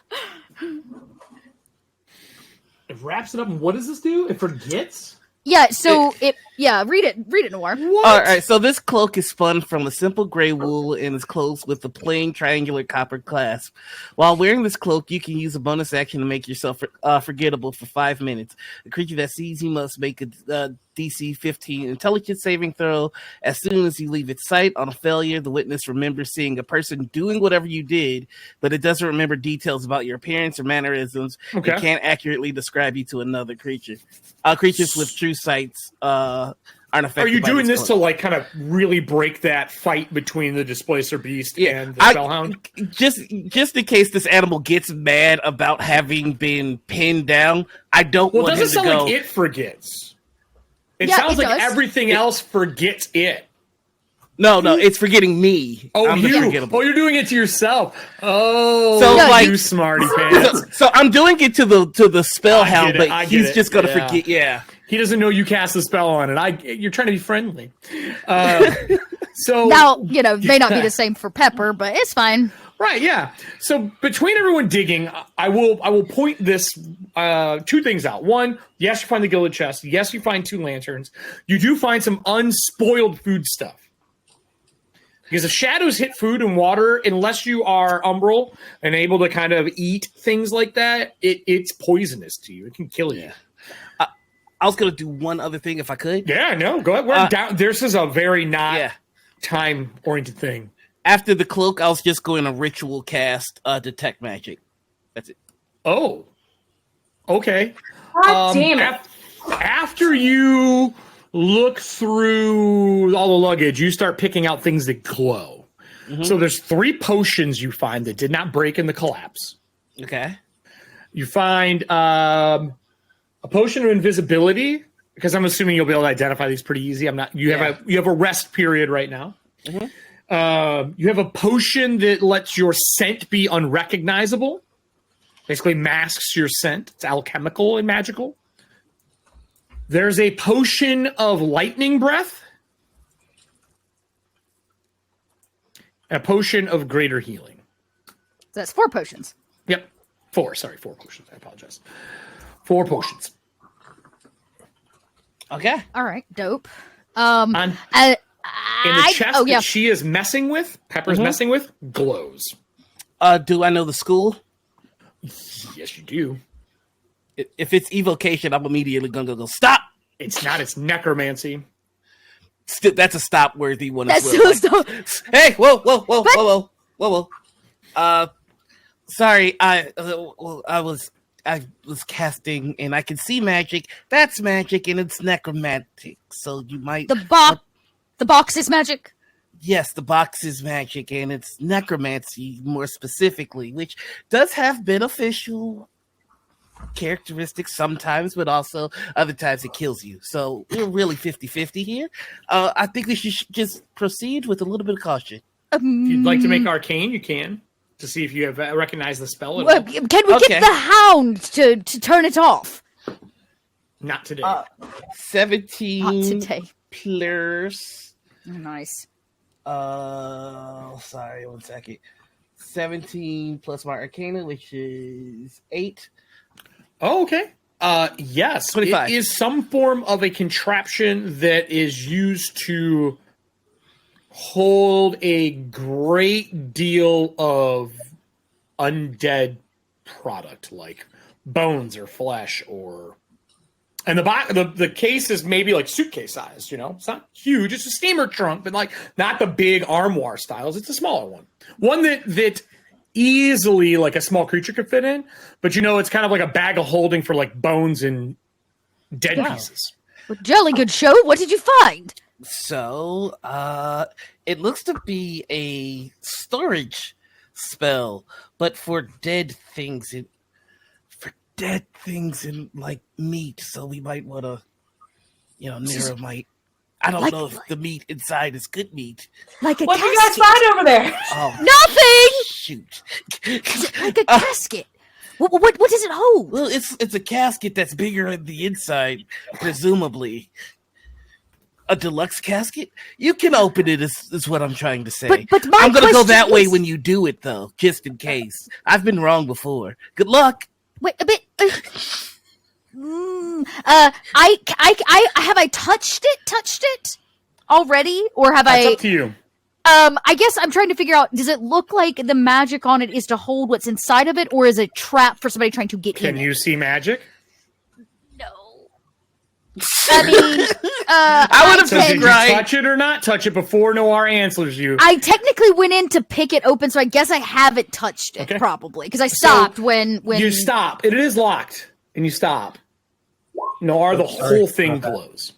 It wraps it up, and what does this do? It forgets? Yeah. So Yeah, read it, Noir. What? All right, so this cloak is spun from a simple gray wool and is closed with a plain triangular copper clasp. While wearing this cloak, you can use a bonus action to make yourself forgettable for 5 minutes. A creature that sees you must make a DC 15 intelligence saving throw as soon as you leave its sight. On a failure, the witness remembers seeing a person doing whatever you did, but it doesn't remember details about your appearance or mannerisms. Okay. It can't accurately describe you to another creature. Creatures with true sights aren't affected. Are you by doing this cloak. to like kind of really break that fight between the Displacer Beast and the Spellhound? Just in case this animal gets mad about having been pinned down, I don't Well, it want him doesn't to sound go. like it forgets. It Yeah, sounds it like does. everything else forgets it. No, it's forgetting me. Oh, I'm the you! forgettable. Oh, you're doing it to yourself. Oh, So, you like- smarty pants. So I'm doing it to the spellhound, I but get he's it. just gonna Yeah. forget. Yeah. He doesn't know you cast a spell on it. You're trying to be friendly. So Now, may not be the same for Pepper, but it's fine. right, yeah. So between everyone digging, I will point this two things out. One, yes, you find the gilded chest. Yes, you find 2 lanterns. You do find some unspoiled food stuff. Because if shadows hit food and water, unless you are umbral and able to kind of eat things like that, it's poisonous to you. It can kill you. I was gonna do one other thing if I could. Yeah, no, go ahead. We're down. This is a very not Yeah. time-oriented thing. After the cloak, I was just going to ritual cast detect magic. That's it. Oh, okay. God damn it. After you look through all the luggage, you start picking out things that glow. Mhm. So there's 3 potions you find that did not break in the collapse. Okay. You find a potion of invisibility, because I'm assuming you'll be able to identify these pretty easy. You have a rest period right now. Mhm. You have a potion that lets your scent be unrecognizable. Basically masks your scent. It's alchemical and magical. There's a potion of lightning breath. A potion of greater healing. So that's 4 potions. Yep. 4 potions. I apologize. 4 potions. Okay. All right, dope. On, in the chest oh, yeah. that she is messing with, Pepper's messing with, glows. Do I know the school? Yes, you do. If it's evocation, I'm immediately gonna go stop. It's not. It's necromancy. Still, that's a stop worthy one as That's well. Hey, whoa. Sorry, I was casting and I can see magic. That's magic and it's necromantic. So you might The box is magic. yes, the box is magic and it's necromancy more specifically, which does have beneficial characteristics sometimes, but also other times it kills you. So we're really 50-50 here. I think we should just proceed with a little bit of caution. If you'd like to make arcane, you can to see if you have recognized the spell at Well, all. can we Okay. get the hound to turn it off? Not today. 17 Not today. plus Nice. sorry, 1 second. 17 plus my arcana, which is 8. Oh, okay. Yes, 25. it is some form of a contraption that is used to hold a great deal of undead product, like bones or flesh, and the case is maybe like suitcase sized. It's not huge. It's a steamer trunk, but like not the big armoire styles. It's a smaller one that easily like a small creature could fit in, but it's kind of like a bag of holding for like bones and dead pieces. Well, jolly good show. What did you find? So, it looks to be a storage spell, but for dead things and like meat. So we might want to, Nero might. I don't know if the meat inside is good meat. Like a What do you casket. guys find over there? Oh, Nothing. shoot! Like a casket. What does it hold? Well, it's a casket that's bigger on the inside, presumably. A deluxe casket? You can open it, is what I'm trying to say. But my I'm gonna go question that way is- when you do it, though, just in case. I've been wrong before. Good luck. Wait a bit. I touched it already, or have That's I? up to you. I guess I'm trying to figure out, does it look like the magic on it is to hold what's inside of it, or is it trap for somebody trying to get in Can you see magic? No. I mean, I would have So did picked you right. touch it or not touch it before Noir answers you? I technically went in to pick it open, so I guess I haven't touched it, Okay. probably, because I stopped when You stop. It is locked, and you stop. Noir, the whole thing glows.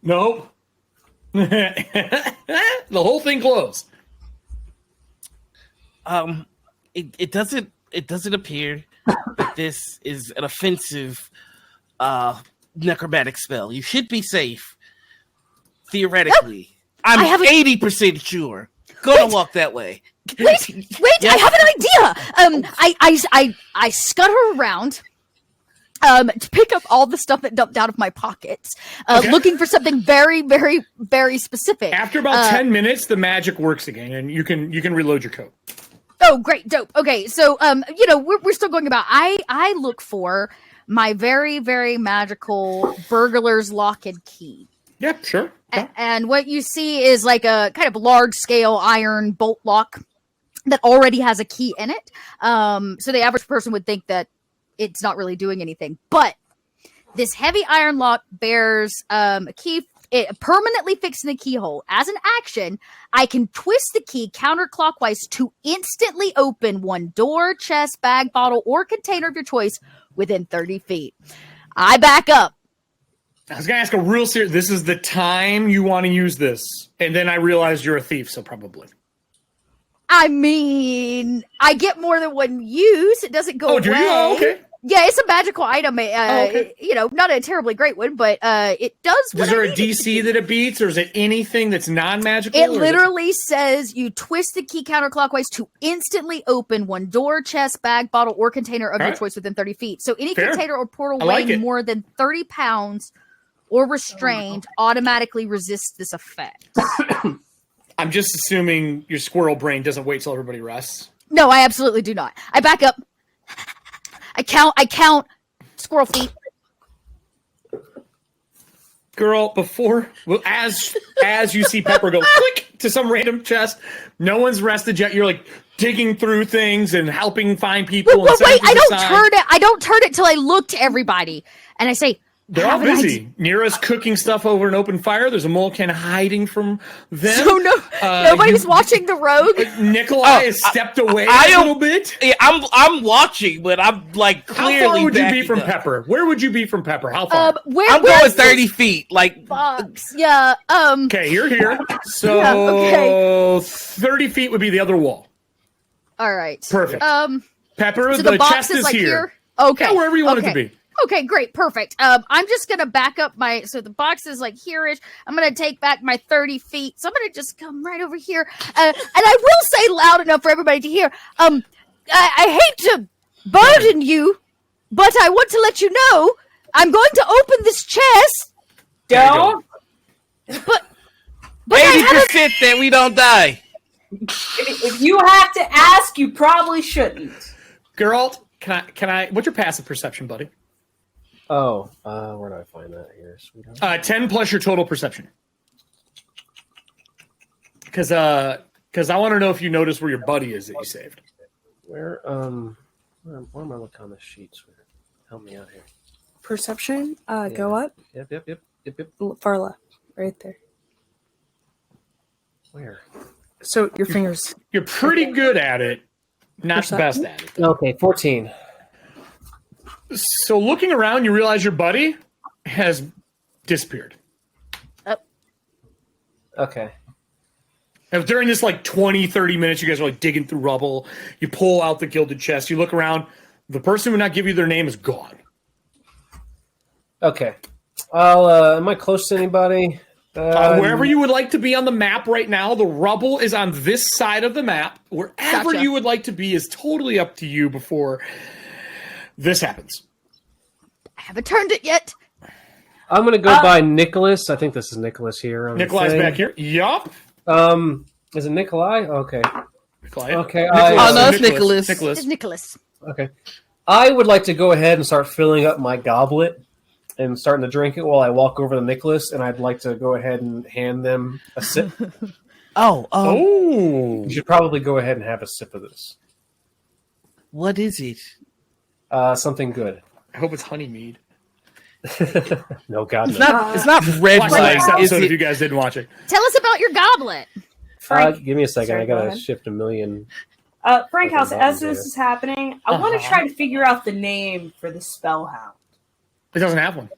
Nope. The whole thing glows. It doesn't appear that this is an offensive necromantic spell. You should be safe. Theoretically. I I'm haven't- 80% sure. Gonna walk that way. Wait! Yeah. I have an idea. I scutter around, to pick up all the stuff that dumped out of my pockets, Okay. looking for something very, very, very specific. After about 10 minutes, the magic works again, and you can reload your coat. Oh, great, dope. Okay, so we're still going about. I look for my very, very magical burglar's lock and key. Yeah, sure. And what you see is like a kind of large scale iron bolt lock that already has a key in it. So the average person would think that it's not really doing anything. But this heavy iron lock bears a key permanently fixed in the keyhole. As an action, I can twist the key counterclockwise to instantly open one door, chest, bag, bottle, or container of your choice within 30 feet. I back up. I was going to ask a real serious... This is the time you want to use this. And then I realized you're a thief, so probably. I mean, I get more than one use. It doesn't go away. Oh, do you? Oh, okay. Yeah, it's a magical item. Okay. Not a terribly great one, but it does. Is there a DC that it beats, or is it anything that's non-magical? It or is literally says you twist the key counterclockwise to instantly open one door, chest, bag, bottle, or container of your right. choice within 30 feet. So any Fair. container or portal I like weighing it. more than 30 pounds or restrained automatically resists this effect. I'm just assuming your squirrel brain doesn't wait till everybody rests. No, I absolutely do not. I back up. I count squirrel feet. Girl, as you see Pepper go click to some random chest, no one's rested yet. You're like digging through things and helping find people. Wait, and setting I things don't aside. turn it. I don't turn it till I look to everybody and I say, They're all busy. Nira's cooking stuff over an open fire. There's a Molcan hiding from them. So nobody's watching the rogue. Nikolai has stepped away a little bit. Yeah, I'm watching, but I'm like clearly. How far would you be backing from up. Pepper? Where would you be from Pepper? How far? I'm going 30 feet. Like, box? Yeah. Okay, you're here. So Yeah, okay. 30 feet would be the other wall. All right. Perfect. Pepper, So the box chest is like here. Okay. Yeah, wherever you want it to Okay. be. Okay, great, perfect. I'm just gonna back up so the box is like here-ish. I'm gonna take back my 30 feet. So I'm gonna just come right over here. And I will say loud enough for everybody to hear. I hate to burden you, but I want to let you know I'm going to open this chest. Don't. But I 80% that we don't die. If you have to ask, you probably shouldn't. Geralt, can I what's your passive perception, buddy? Oh, where do I find that here, sweetheart? 10 plus your total perception. Because I want to know if you notice where your buddy is that you saved. Where am I looking on the sheet, sweetheart? Help me out here. Perception, go up, Yep. far left, right there. Where? So your fingers. You're pretty good at it, not the best at it. Okay, 14. So looking around, you realize your buddy has disappeared. Okay. And during this like 20, 30 minutes, you guys are like digging through rubble. You pull out the gilded chest. You look around. The person who would not give you their name is gone. Okay. Am I close to anybody? Wherever you would like to be on the map right now, the rubble is on this side of the map. Wherever Gotcha. you would like to be is totally up to you before this happens. I haven't turned it yet. I'm going to go by Nicholas. I think this is Nicholas here. On the Nikolai's thing. back here. Yup. Is it Nikolai? Okay. Nikolai. Okay. Oh, no, it's Nicholas. It's Nicholas. Okay. I would like to go ahead and start filling up my goblet and starting to drink it while I walk over to Nicholas, and I'd like to go ahead and hand them a sip. Oh. You should probably go ahead and have a sip of this. What is it? Something good. I hope it's honey mead. No, God, It's no. not. It's not red Watch the wine. next Is episode if you it? guys didn't watch it. Tell us about your goblet. Frank, Give me a second. Sorry, I go gotta ahead. shift a million. Frankhouse, as this is happening, I want to Uh-huh. try to figure out the name for the spellhound. It doesn't have one.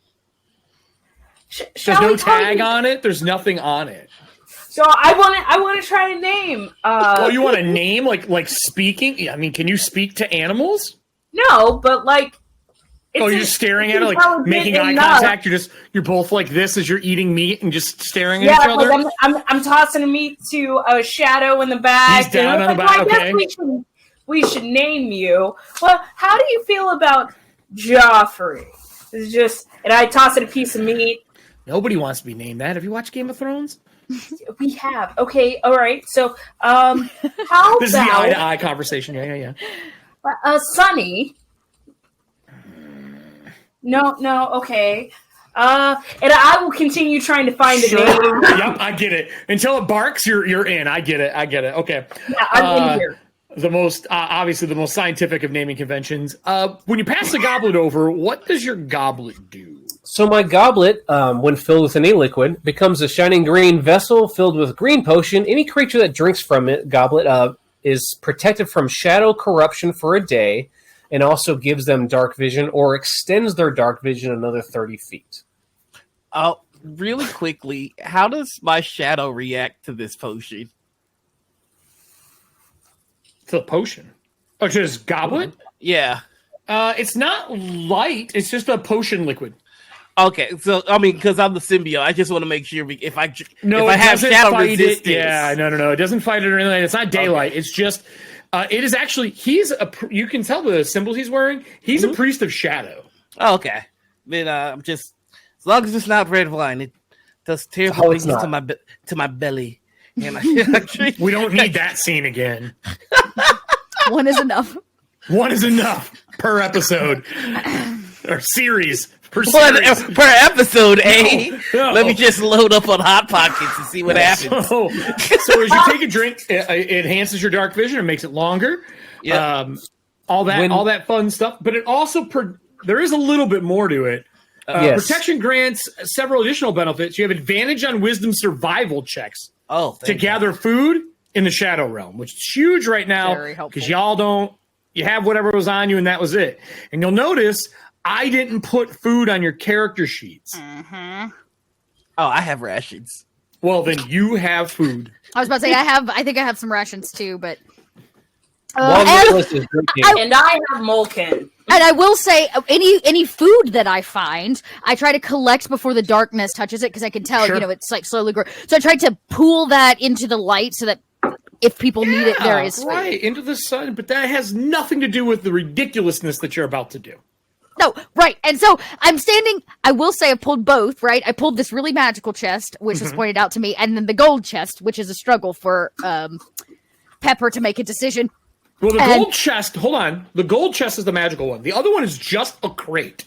There's Shall no we call tag it- on it. There's nothing on it. So I want to try a name. Oh, you want a name like speaking? Yeah, I mean, can you speak to animals? No, but like. Oh, you're it's just staring at it, like intelligent making eye enough. contact. You're both like this as you're eating meat and just staring at Yeah, each other. like I'm tossing a meat to a Shadow in the back. He's down and on the like, back, I okay. guess we should name you. Well, how do you feel about Joffrey? It's just, and I toss it a piece of meat. Nobody wants to be named that. Have you watched Game of Thrones? We have. Okay, all right. So, how This is the about eye-to-eye conversation. Yeah. Sunny? No. Okay. And I will continue trying to find a name. Yep, I get it. Until it barks, you're in. I get it. Okay. Yeah, I'm in here. The most obviously the most scientific of naming conventions. When you pass the goblet over, what does your goblet do? So my goblet, when filled with any liquid, becomes a shining green vessel filled with green potion. Any creature that drinks from it, goblet, is protected from shadow corruption for a day, and also gives them dark vision or extends their dark vision another 30 feet. Oh, really quickly, how does my shadow react to this potion? It's a potion. Oh, just goblet? Yeah. It's not light. It's just a potion liquid. Okay, so I mean, because I'm the symbiote, I just want to make sure if I No, if I it have doesn't shadow fight resistance. it. Yeah, no. It doesn't fight it or anything. It's not daylight. Okay. It's just. It is actually. You can tell the symbols he's wearing. He's a priest of shadow. Oh, okay. Then I'm just as long as it's not red wine, it does terrible it's things not. to my belly. And We don't need that scene again. One is enough. One is enough per episode or series. Per One series. per episode, eh? No. Let me just load up on Hot Pockets and see what happens. So as you take a drink, it enhances your dark vision. It makes it longer. Yeah. All that fun stuff. But it also there is a little bit more to it. Yes. Protection grants several additional benefits. You have advantage on wisdom survival checks Oh, to gather food in the Shadow Realm, which is huge right now Very helpful. because y'all don't. You have whatever was on you, and that was it. And you'll notice I didn't put food on your character sheets. Mm-hmm. Oh, I have rations. Well, then you have food. I was about to say I think I have some rations too, but While and, Nicholas is drinking, And I have Molken. and I will say any food that I find, I try to collect before the darkness touches it because I can tell Sure. it's like slowly growing. So I tried to pool that into the light so that if people need it, there is food. right into the sun, but that has nothing to do with the ridiculousness that you're about to do. No, right. And so I'm standing, I will say I pulled both, right? I pulled this really magical chest, which was pointed out to me, and then the gold chest, which is a struggle for Pepper to make a decision. Well, the And- gold chest. Hold on, the gold chest is the magical one. The other one is just a crate.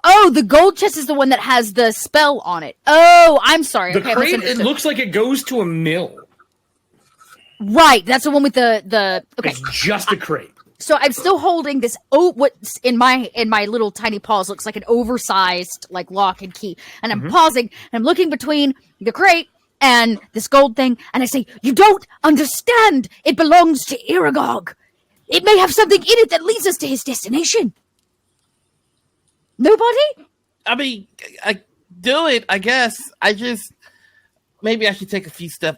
Oh, the gold chest is the one that has the spell on it. Oh, I'm sorry. The okay, I crate. It misunderstood. looks like it goes to a mill. Right, that's the one with the okay. It's just a crate. So I'm still holding this what's in my little tiny paws looks like an oversized like lock and key. And I'm pausing and I'm looking between the crate and this gold thing and I say, "You don't understand. It belongs to Iragog. It may have something in it that leads us to his destination." Nobody? I mean, I do it. I guess I just maybe I should take a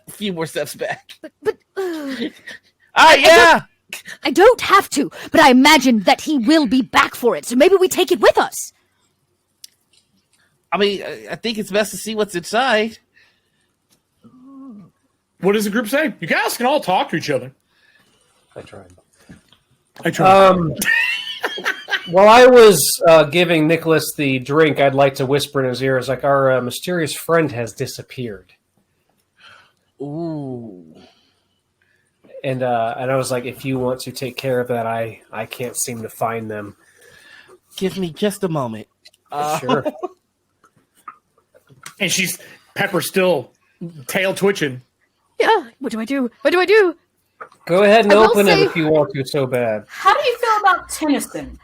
few more steps back. But Yeah. I don't have to, but I imagine that he will be back for it. So maybe we take it with us. I mean, I think it's best to see what's inside. What does the group say? You guys can all talk to each other. I tried. I tried. While I was giving Nicholas the drink, I'd like to whisper in his ear, "It's like our mysterious friend has disappeared." Ooh. And I was like, if you want to take care of that, I can't seem to find them. Give me just a moment. Sure. And Pepper's still tail twitching. Yeah. What do I do? What do I do? Go ahead and I will open say- it if you want to so bad. How do you feel about Tennyson?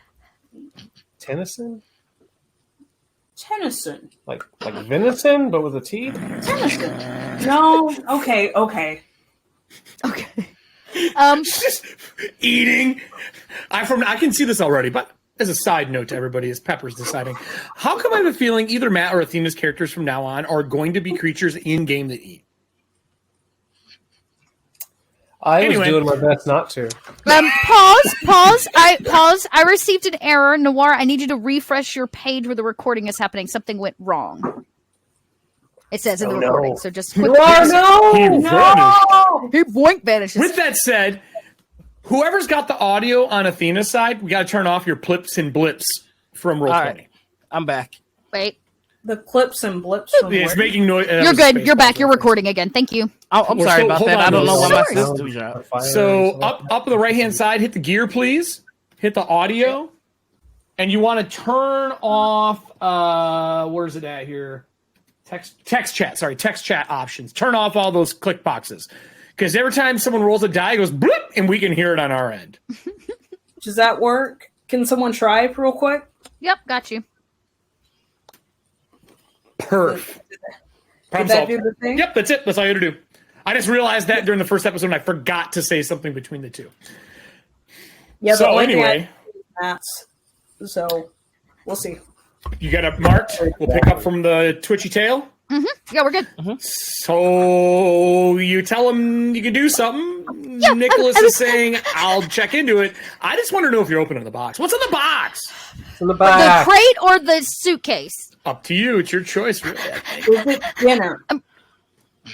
Tennyson? Tennyson. Like venison, but with a T? Tennyson. No. Okay. Okay. Just eating. I can see this already, but as a side note to everybody, as Pepper's deciding, how come I have a feeling either Matt or Athena's characters from now on are going to be creatures in game that eat? I Anyway. was doing my best not to. Pause. I received an error. Noir, I need you to refresh your page where the recording is happening. Something went wrong. It says in the Oh, no. recording, so just He quickly. vanished. He boink vanishes. With that said, whoever's got the audio on Athena's side, we got to turn off your plips and blips from Roll20. All right. I'm back. Wait, The clips and blips from It's where? making noise. you're good. You're back. You're recording again. Thank you. I'm We're sorry still- about hold that. on, I don't know why my no worries. system's out. So up on the right hand side, hit the gear, please. Hit the audio, and you want to turn off. Where's it at here? Text chat. Sorry, text chat options. Turn off all those click boxes, because every time someone rolls a die, it goes blip, and we can hear it on our end. Does that work? Can someone try real quick? Yep, got you. Perf. Did that do the thing? Yep, that's it. That's all you got to do. I just realized that during the first episode, and I forgot to say something between the two. Yeah. So the only thing anyway, Matt's. So we'll see. you got it marked. We'll pick up from the twitchy tail. Yeah, we're good. So you tell him you can do something. Yeah, Nicholas is saying, I'll check into it. I just want to know if you're opening the box. What's in the box? It's in the The back. crate or the suitcase? Up to you. It's your choice. Really. Is it dinner?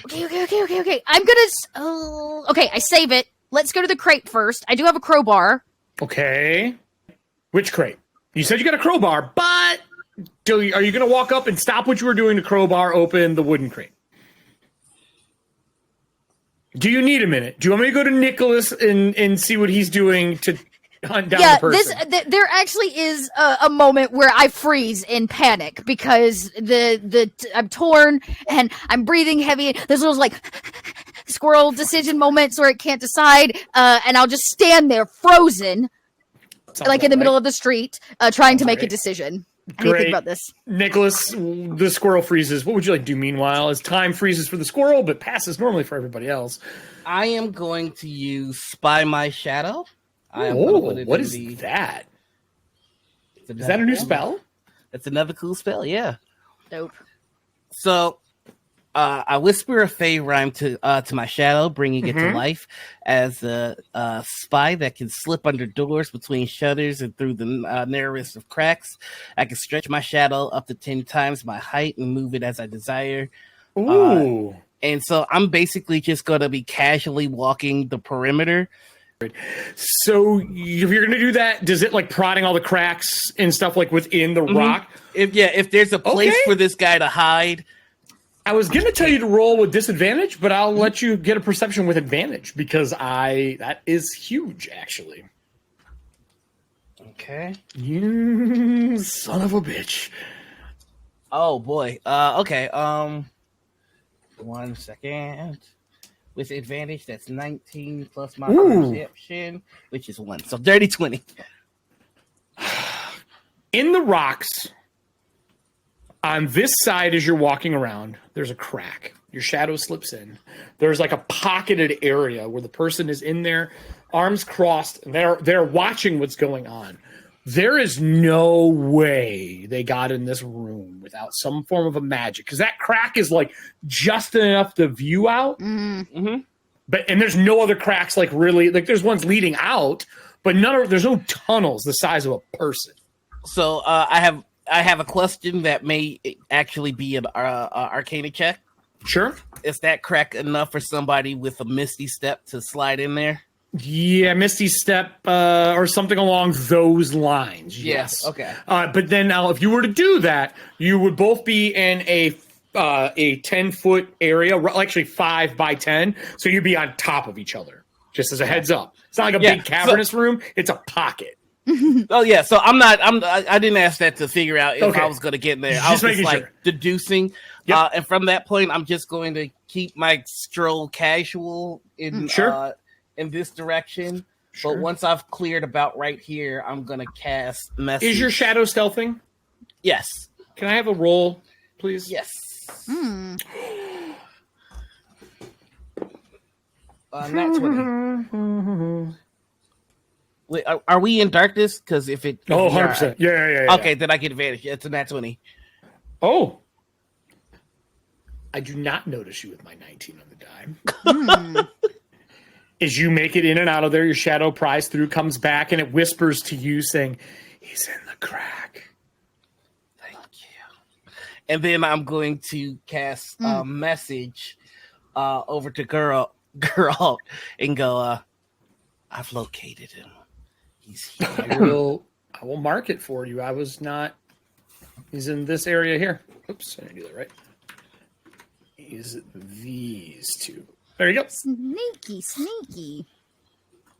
Okay. I'm gonna. Okay, I save it. Let's go to the crate first. I do have a crowbar. Okay. Which crate? You said you got a crowbar, but are you going to walk up and stop what you were doing to crowbar open the wooden crate? Do you need a minute? Do you want me to go to Nicholas and see what he's doing to hunt down the person? There actually is a moment where I freeze in panic because I'm torn and I'm breathing heavy. There's those like squirrel decision moments where it can't decide, and I'll just stand there frozen, Sounds like in about the middle right. of the street, trying to make a right. decision. How do you Great. think about this? Nicholas, the squirrel freezes. What would you like to do meanwhile? As time freezes for the squirrel, but passes normally for everybody else. I am going to use Spy My Shadow. I am gonna put it What in is the- that? it's Is that a new another- spell? It's another cool spell, yeah. Nope. So, I whisper a fey rhyme to my shadow, bringing it to life as a spy that can slip under doors, between shutters, and through the narrowest of cracks. I can stretch my shadow up to 10 times my height and move it as I desire. Ooh. And so I'm basically just going to be casually walking the perimeter. So if you're going to do that, does it like prodding all the cracks and stuff like within the rock? If there's a place Okay. for this guy to hide. I was going to tell you to roll with disadvantage, but I'll let you get a perception with advantage because that is huge, actually. Okay. You son of a bitch. Oh boy. Okay. 1 second. With advantage, that's 19 plus my Ooh. perception, which is 1. So dirty 20. In the rocks, on this side as you're walking around, there's a crack. Your shadow slips in. There's like a pocketed area where the person is in there, arms crossed, and they're watching what's going on. There is no way they got in this room without some form of a magic, because that crack is like just enough to view out. Mm-hmm. But there's no other cracks, like really, like there's ones leading out, but there's no tunnels the size of a person. So I have a question that may actually be an Arcana check. Sure. Is that crack enough for somebody with a Misty Step to slide in there? Yeah, Misty Step or something along those lines. Yes. Okay. But then now, if you were to do that, you would both be in a 10-foot area, actually 5 by 10. So you'd be on top of each other. Just as a heads up. It's not like a big cavernous room. It's a pocket. Oh yeah, so I didn't ask that to figure out if I was going to get in there. I was just like deducing, and from that point, I'm just going to keep my stroll casual in this direction. Sure. But once I've cleared about right here, I'm going to cast message. Is your shadow stealthing? Yes. Can I have a roll, please? Yes. Not 20. Wait, are we in darkness? Because if it... 100%. Yeah. Okay, then I get advantage. It's a nat 20. Oh. I do not notice you with my 19 on the dime. As you make it in and out of there, your shadow pries through, comes back, and it whispers to you saying, he's in the crack. Thank you. And then I'm going to cast a message over to girl and go, I've located him. He's here. I will mark it for you. He's in this area here. Oops, I didn't do that right. He's these two. There you go. Sneaky.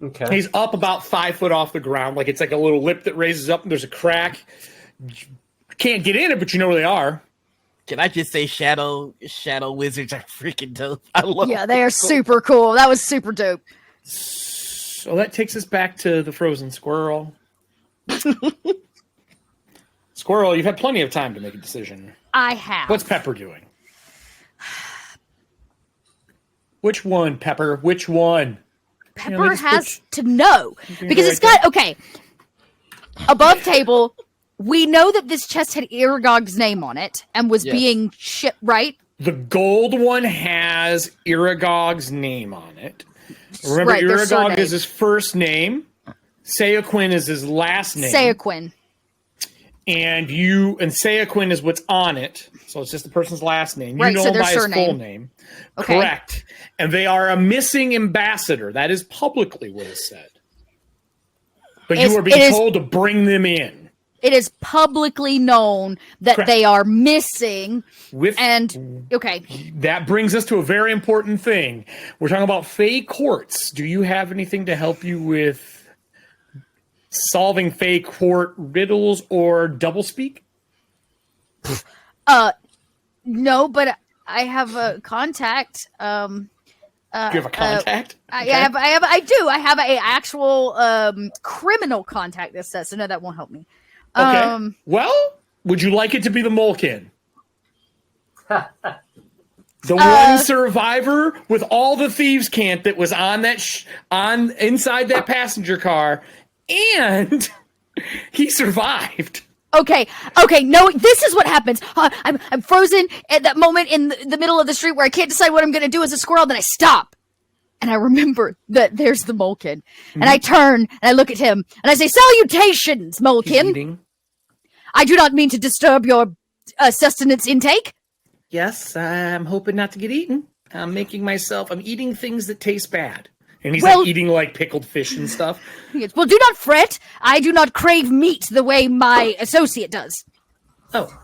Okay. He's up about 5 foot off the ground. Like it's like a little lip that raises up and there's a crack. You can't get in it, but you know where they are. Can I just say shadow wizards are freaking dope? I love Yeah, they are super cool. That was super dope. So that takes us back to the frozen squirrel. Squirrel, you've had plenty of time to make a decision. I have. What's Pepper doing? Which one, Pepper? Which one? Pepper has to know. Because it's got, above table, we know that this chest had Iragog's name on it and was being shipped, right? The gold one has Iragog's name on it. Remember, Iragog is his first name. Seoquin is his last name. Seoquin. And Seoquin is what's on it. So it's just the person's last name. You know him by his full name. Okay. Correct. And they are a missing ambassador. That is publicly what is said. But you are being told to bring them in. It is publicly known that they are missing. That brings us to a very important thing. We're talking about Fey courts. Do you have anything to help you with solving Fey court riddles or doublespeak? No, but I have a contact. Do you have a contact? I do. I have an actual criminal contact. This says so. No, that won't help me. Okay. Well, would you like it to be the Molkin? The one survivor with all the thieves' cant that was on that inside that passenger car, and he survived. Okay. No, this is what happens. I'm frozen at that moment in the middle of the street where I can't decide what I'm going to do as a squirrel. Then I stop, and I remember that there's the Molkin, and I turn and I look at him and I say, "Salutations, Molkin. I do not mean to disturb your sustenance intake." Yes, I'm hoping not to get eaten. I'm eating things that taste bad. And he's like eating like pickled fish and stuff. Well, do not fret. I do not crave meat the way my associate does. Oh.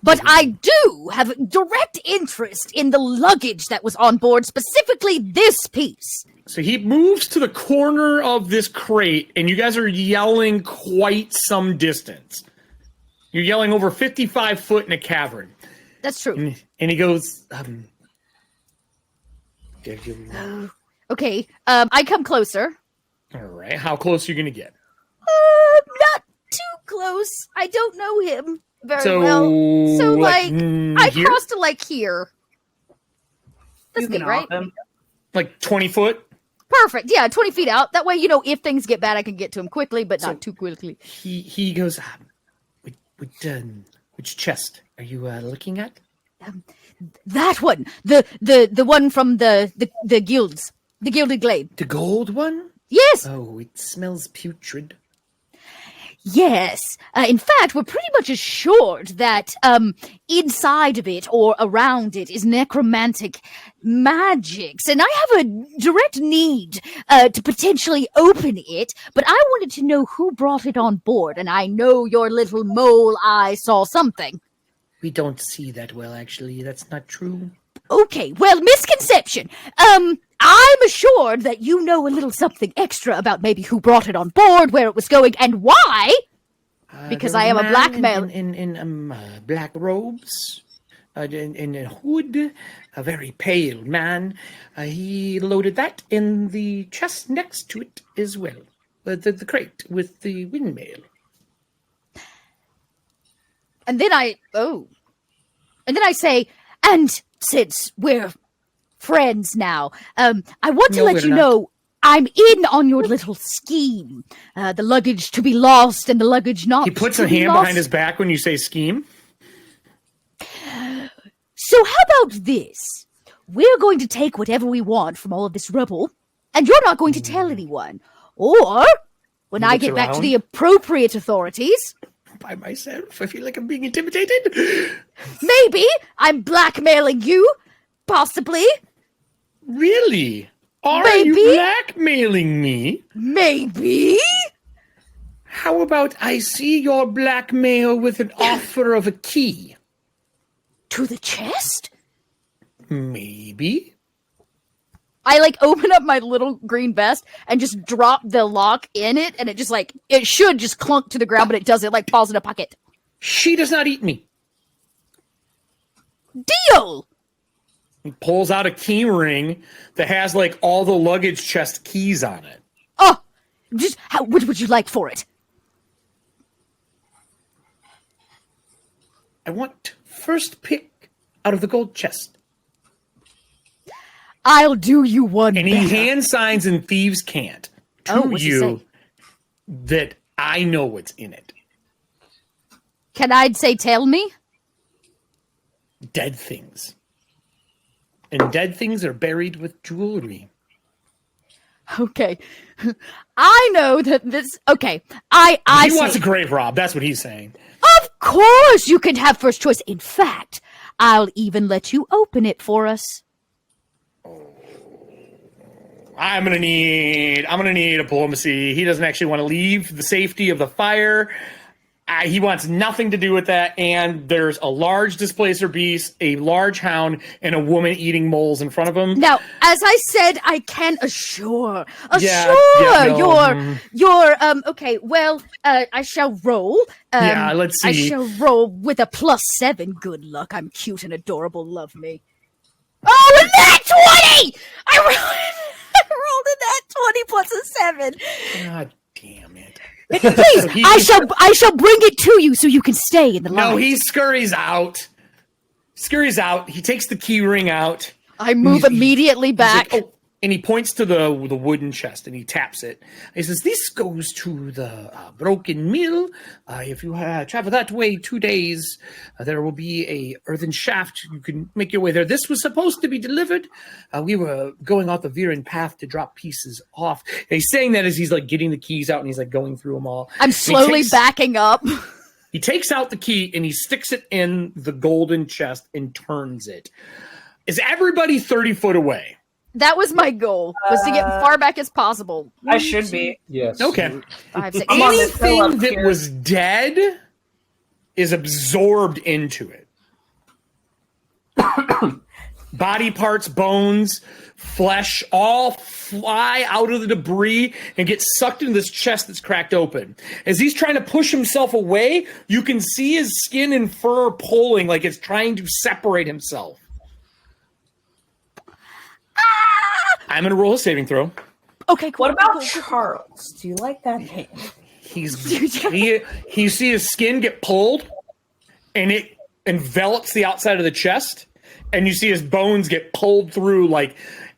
But I do have direct interest in the luggage that was on board, specifically this piece. So he moves to the corner of this crate, and you guys are yelling quite some distance. You're yelling over 55 foot in a cavern. That's true. And he goes, okay, I come closer. All right, how close are you going to get? Not too close. I don't know him very well. So, I crossed to, here. That's me, right? Like 20 foot? Perfect. Yeah, 20 feet out. That way, if things get bad, I can get to him quickly, but not too quickly. He goes, which chest are you looking at? That one. The one from the guilds. The Gilded Glade. The gold one? Yes. Oh, it smells putrid. Yes. In fact, we're pretty much assured that inside of it or around it is necromantic magics. And I have a direct need to potentially open it, but I wanted to know who brought it on board. And I know your little mole eye saw something. We don't see that well, actually. That's not true. Okay, well, misconception. I'm assured that you know a little something extra about maybe who brought it on board, where it was going, and why. Because I am a blackmailer. In black robes, in a hood, a very pale man. He loaded that in the chest next to it as well. The crate with the windmill. And then I say, and since we're friends now, I want to let you know I'm in on your little scheme. The luggage to be lost and the luggage not. He puts a hand behind his back when you say scheme. So how about this? We're going to take whatever we want from all of this rubble, and you're not going to tell anyone. Or, when I get back to the appropriate authorities... By myself, I feel like I'm being intimidated. Maybe I'm blackmailing you, possibly. Really? Are Maybe. you blackmailing me? Maybe. How about I see your blackmail with an offer of a key? To the chest? Maybe. I open up my little green vest and just drop the lock in it, and it just it should just clunk to the ground, but it doesn't. It falls in a pocket. She does not eat me. Deal! He pulls out a key ring that has all the luggage chest keys on it. Oh, what would you like for it? I want first pick out of the gold chest. I'll do you one And better. he hand signs and thieves can't to what's he you say? that I know what's in it. Can I say tell me? Dead things. And dead things are buried with jewelry. Okay. I know that this... Okay. I He say, wants a grave rob. That's what he's saying. Of course you can have first choice. In fact, I'll even let you open it for us. I'm gonna need diplomacy. He doesn't actually want to leave the safety of the fire. He wants nothing to do with that. And there's a large displacer beast, a large hound, and a woman eating moles in front of him. Now, as I said, I can assure no. your okay. Well, I shall roll. Let's see. I shall roll with a +7. Good luck. I'm cute and adorable. Love me. Oh, and that 20! I rolled a that 20 plus a 7. God damn it. Please, I shall bring it to you so you can stay in the line. No, he scurries out. He takes the key ring out. I move immediately back. And he points to the wooden chest and he taps it. He says, "This goes to the broken mill. If you travel that way 2 days, there will be a earthen shaft. You can make your way there. This was supposed to be delivered. We were going off the Viren path to drop pieces off." And he's saying that as he's getting the keys out and he's going through them all. I'm slowly backing up. He takes out the key and he sticks it in the golden chest and turns it. Is everybody 30 foot away? That was my goal, was to get far back as possible. I should be. Yes. Okay. 5, 6, I'm on this hill up Anything that here. was dead is absorbed into it. Body parts, bones, flesh, all fly out of the debris and get sucked into this chest that's cracked open. As he's trying to push himself away, you can see his skin and fur pulling like it's trying to separate himself. I'm going to roll a saving throw. Okay, cool. What about cool. Charles? Do you like that name? You see his skin get pulled, and it envelops the outside of the chest, and you see his bones get pulled through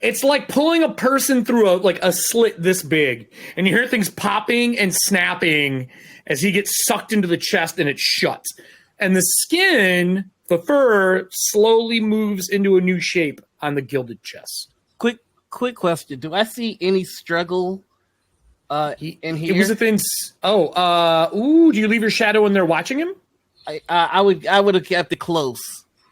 it's like pulling a person through a slit this big, and you hear things popping and snapping as he gets sucked into the chest, and it shuts. And the skin, the fur, slowly moves into a new shape on the gilded chest. Quick question: do I see any struggle in here? It was within. Do you leave your shadow in there watching him? I would have kept it close.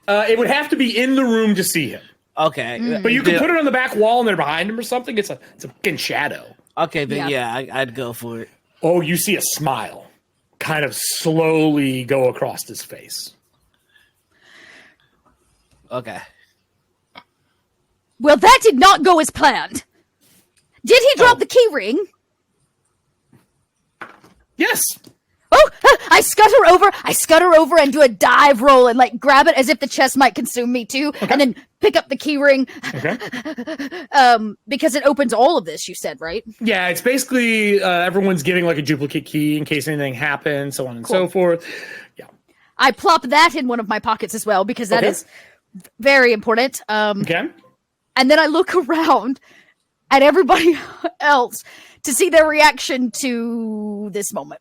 It would have to be in the room to see him. Okay, But you can put it on the back wall and they're behind him or something. It's a fucking shadow. Okay, then Yeah. I'd go for it. Oh, you see a smile kind of slowly go across his face. Okay. Well, that did not go as planned. Did he drop the key ring? Yes. Oh, I scutter over and do a dive roll and like grab it as if the chest might consume me too, and then pick up the key ring. Okay. Because it opens all of this, you said, right? Yeah, it's basically everyone's getting like a duplicate key in case anything happens, so on and so forth. Yeah. I plop that in one of my pockets as well because that is very important. Okay. And then I look around at everybody else to see their reaction to this moment.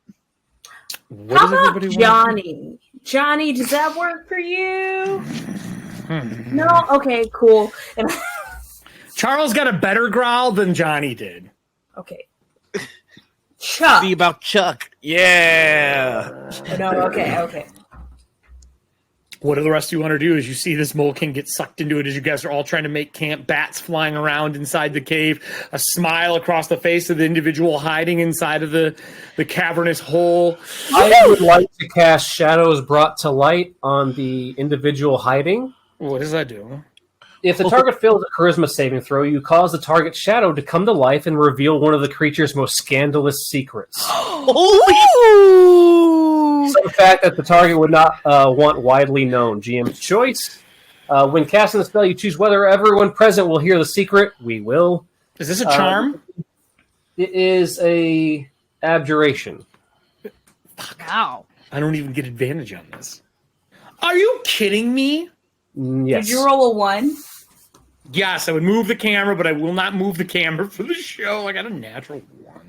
What How does about everybody want? Johnny? Johnny, does that work for you? No? Okay, cool. And Charles got a better growl than Johnny did. okay. Chuck. See about Chuck. Yeah. No, okay. What do the rest of you want to do as you see this Mole King get sucked into it as you guys are all trying to make camp, bats flying around inside the cave, a smile across the face of the individual hiding inside of the cavernous hole? I would like to cast Shadows Brought to Light on the individual hiding. What does that do? If the target fails a charisma saving throw, you cause the target's shadow to come to life and reveal one of the creature's most scandalous secrets. Some fact that the target would not want widely known. GM's choice. When casting the spell, you choose whether everyone present will hear the secret. We will. Is this a charm? It is a abjuration. Wow. I don't even get advantage on this. Are you kidding me? Yes. Did you roll a 1? Yes, I would move the camera, but I will not move the camera for the show. I got a natural 1.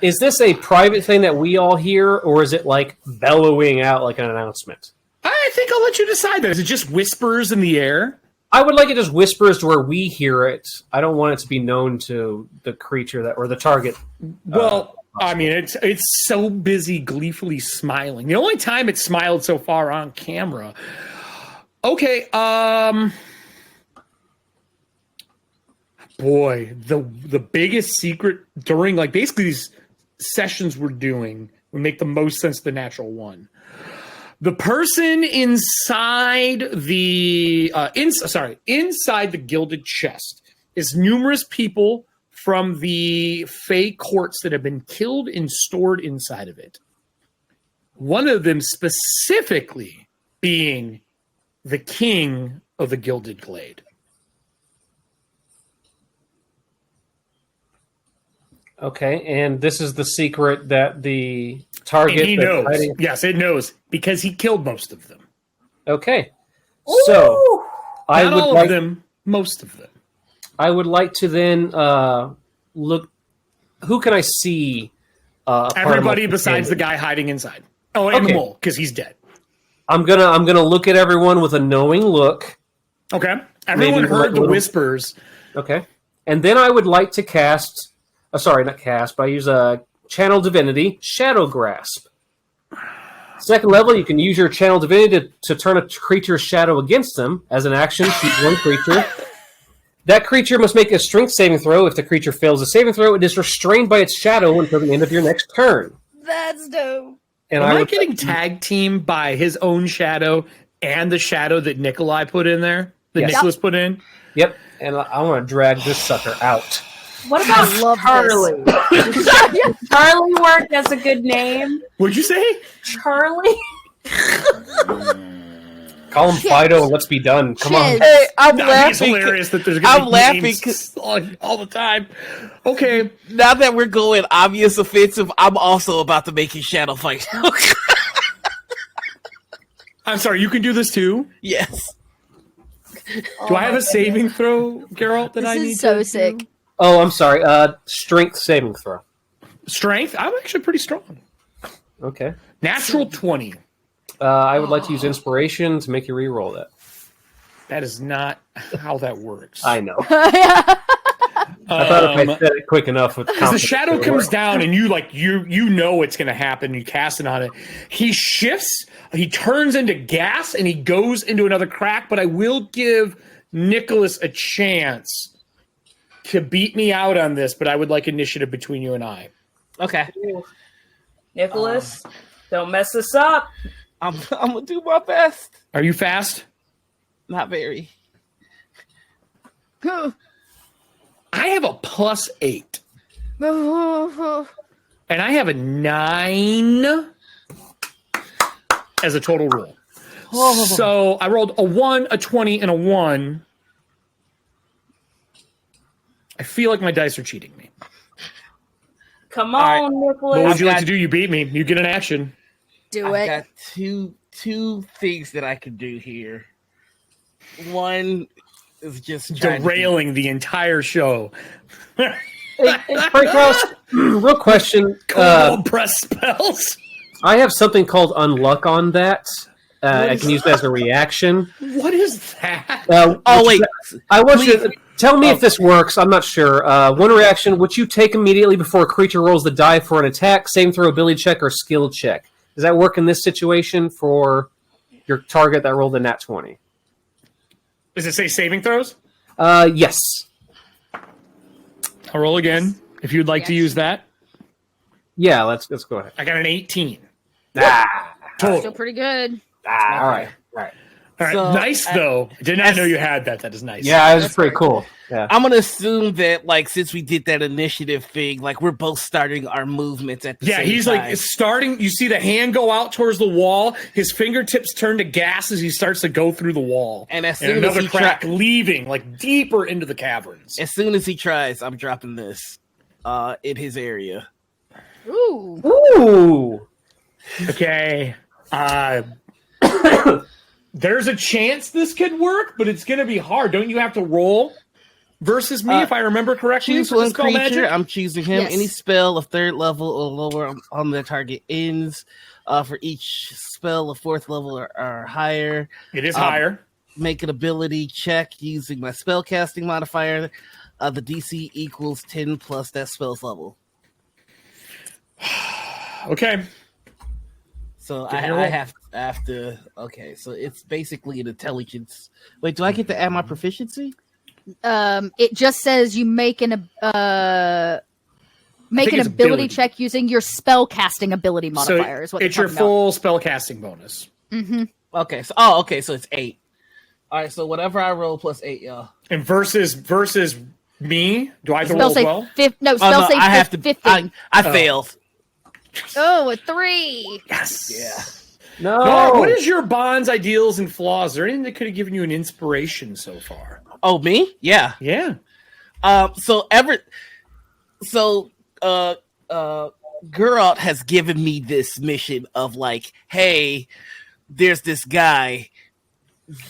Is this a private thing that we all hear, or is it like bellowing out like an announcement? I think I'll let you decide that. Is it just whispers in the air? I would like it just whispers to where we hear it. I don't want it to be known to the creature that or the target. Well, I mean, it's so busy gleefully smiling. The only time it smiled so far on camera. Okay, boy, the biggest secret during like basically these sessions we're doing would make the most sense to the natural 1. The person inside the inside the gilded chest is numerous people from the Fey courts that have been killed and stored inside of it. One of them specifically being the king of the Gilded Glade. Okay, and this is the secret that the target... And he knows. Hiding... Yes, it knows, because he killed most of them. Okay. Ooh! So, I Not would all like... of them, most of them. I would like to then look... Who can I see? Everybody besides the guy hiding inside. Oh, and the mole, because he's dead. I'm gonna look at everyone with a knowing look. Okay. Everyone Maybe heard the little... whispers. Okay. And then I would like to cast... sorry, not cast, but I use a Channel Divinity, Shadow Grasp. Second level, you can use your Channel Divinity to turn a creature's shadow against them. As an action, choose one creature. That creature must make a strength saving throw. If the creature fails a saving throw, it is restrained by its shadow until the end of your next turn. That's dope. And Am I would getting tag teamed by his own shadow and the shadow that Nikolai put in there? That Yes. Nicholas put in? Yep, and I want to drag this sucker out. What about love Charlie? Does Charlie work as a good name? What'd you say? Charlie? Call him Fido and let's be done. Come on. Chiz. Hey, I'm It's laughing. hilarious that there's going to I'm be laughing names all the time. Okay. Now that we're going obvious offensive, I'm also about to make his shadow fight. I'm sorry, you can do this too? Yes. Do I have a saving throw, Geralt, that This I is need so to sick. do? Oh, I'm sorry. Strength saving throw. Strength? I'm actually pretty strong. Okay. Natural 20. I would like to use inspiration to make you re-roll that. That is not how that works. I know. I thought if I said it quick enough with As the confidence, shadow it would comes work. down and you know it's going to happen, you cast it on it. He shifts, he turns into gas, and he goes into another crack. But I will give Nicholas a chance to beat me out on this. But I would like initiative between you and I. Okay. Nicholas, don't mess this up. I'm gonna do my best. Are you fast? Not very. I have a +8. And I have a 9 as a total roll. So I rolled a 1, a 20, and a 1. I feel like my dice are cheating me. Come on, Nicholas. What would you like to do? You beat me. You get an action. Do I've it. got two things that I can do here. One is just Derailing the entire show. Hey, Frankhouse, real question. Kobold Press spells. I have something called Unluck on that. I can use that as a reaction. What is that? wait. I want you to tell me if this works. I'm not sure. One reaction, which you take immediately before a creature rolls the die for an attack, same throw, ability check, or skill check. Does that work in this situation for your target that rolled a nat 20? Does it say saving throws? Yes. I'll roll again if you'd like to use that. Yeah, let's go ahead. I got an 18. Still Total. pretty good. All right. All right, So, nice though. Did not know you had that. That is nice. Yeah, it was pretty cool. Yeah. I'm gonna assume that, like, since we did that initiative thing, like, we're both starting our movements at the same He's time. like starting. You see the hand go out towards the wall. His fingertips turn to gas as he starts to go through the wall. And as and soon as another he crack leaving like deeper into the caverns. as soon as he tries, I'm dropping this in his area. Ooh. Ooh. Okay. There's a chance this could work, but it's going to be hard. Don't you have to roll versus me, if I remember correctly? Choose for the one spell creature. magic? I'm choosing him. Yes. Any spell of 3rd level or lower on the target ends. For each spell of 4th level or higher, It is higher. make an ability check using my spell casting modifier. The DC equals 10 plus that spell's level. Okay. So Can I you roll? have to. Okay, so it's basically an intelligence. Wait, do I get to add my proficiency? It just says you make an it's ability ability. check using your spell casting ability modifier. Is what it's they're your talking full spell casting bonus. about. Okay, so it's 8. All right, so whatever I roll plus 8, y'all. And versus me, do I have to Spell roll save as well? spell save I have to. 15. I failed. Oh, a 3. Yes. Yeah. Nora, what is your bonds, ideals, and flaws? Is there anything that could have given you an inspiration so far? Oh, me? Yeah. Yeah. Geralt has given me this mission of like, hey, there's this guy,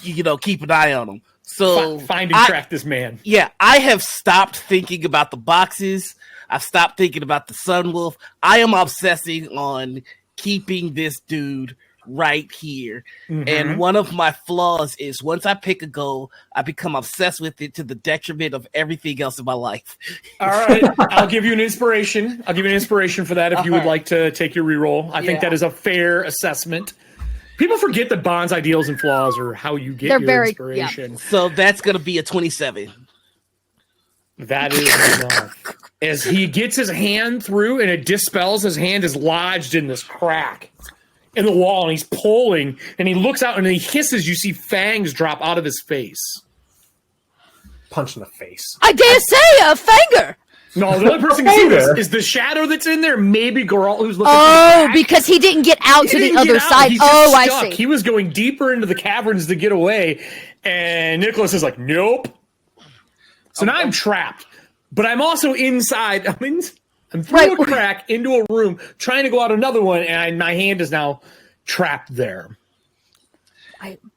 keep an eye on him. So Find and track this man. Yeah, I have stopped thinking about the boxes. I've stopped thinking about the Sunwolf. I am obsessing on keeping this dude right here. Mhm. And one of my flaws is once I pick a goal, I become obsessed with it to the detriment of everything else in my life. All right. I'll give you an inspiration. I'll give you an inspiration for that if you would like to take your reroll. I think Yeah. that is a fair assessment. People forget that bonds, ideals, and flaws are how you get They're your very- inspiration. So that's going to be a 27. That is enough. As he gets his hand through and it dispels, his hand is lodged in this crack in the wall, and he's pulling, and he looks out and he hisses. You see fangs drop out of his face. Punch in the face. I dare say a finger. No, the only person who can see this is the shadow that's in there. Maybe Geralt, who's looking. Oh, back. because he didn't get out He to the didn't get other out. side. He's just Oh, I stuck. see. He was going deeper into the caverns to get away, and Nicholas is like, "Nope." So now I'm trapped, but I'm also inside. I'm through Right. a crack into a room, trying to go out another one, and my hand is now trapped there.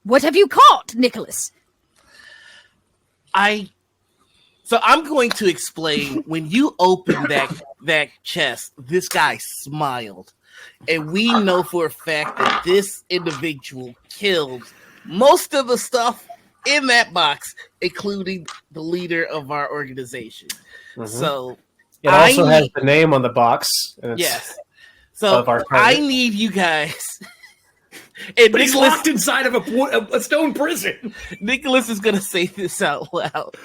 What have you caught, Nicholas? So I'm going to explain when you open that chest, this guy smiled. And we know for a fact that this individual killed most of the stuff in that box, including the leader of our organization. Mhm. So It also has the name on the box. And it's yes. So of our I target. need you guys. And But he's Nicholas, locked inside of a stone prison. Nicholas is going to say this out loud.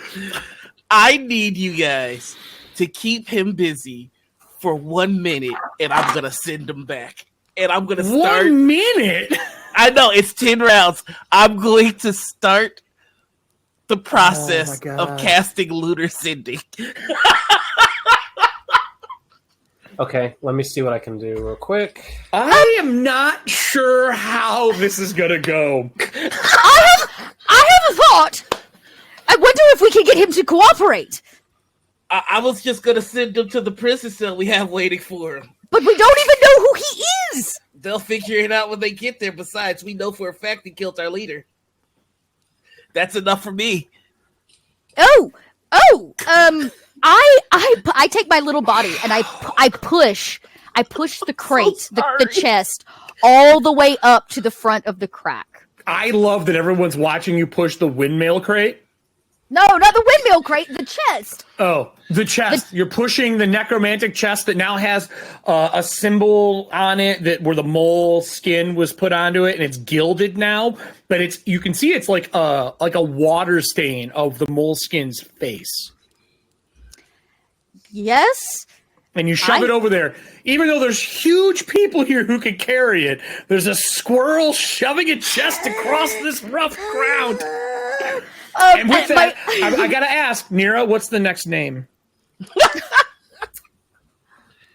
I need you guys to keep him busy for 1 minute, and I'm going to send him back. And I'm going to start. 1 minute. I know, it's 10 rounds. I'm going to start the process Oh my of God. casting lunar sending. Okay, let me see what I can do real quick. I am not sure how this is gonna go. I have a thought. I wonder if we can get him to cooperate. I was just gonna send him to the prison cell we have waiting for him. But we don't even know who he is. They'll figure it out when they get there. Besides, we know for a fact he killed our leader. That's enough for me. I take my little body and I push the crate, the chest, all the way up to the front of the crack. I love that everyone's watching you push the windmill crate. No, not the windmill crate, the chest. Oh, the chest. You're pushing the necromantic chest that now has a symbol on it that where the mole skin was put onto it, and it's gilded now. But you can see it's like a water stain of the mole skin's face. Yes. And you shove it over there. Even though there's huge people here who can carry it, there's a squirrel shoving a chest across this rough ground. And with that, I gotta ask, Nira, what's the next name?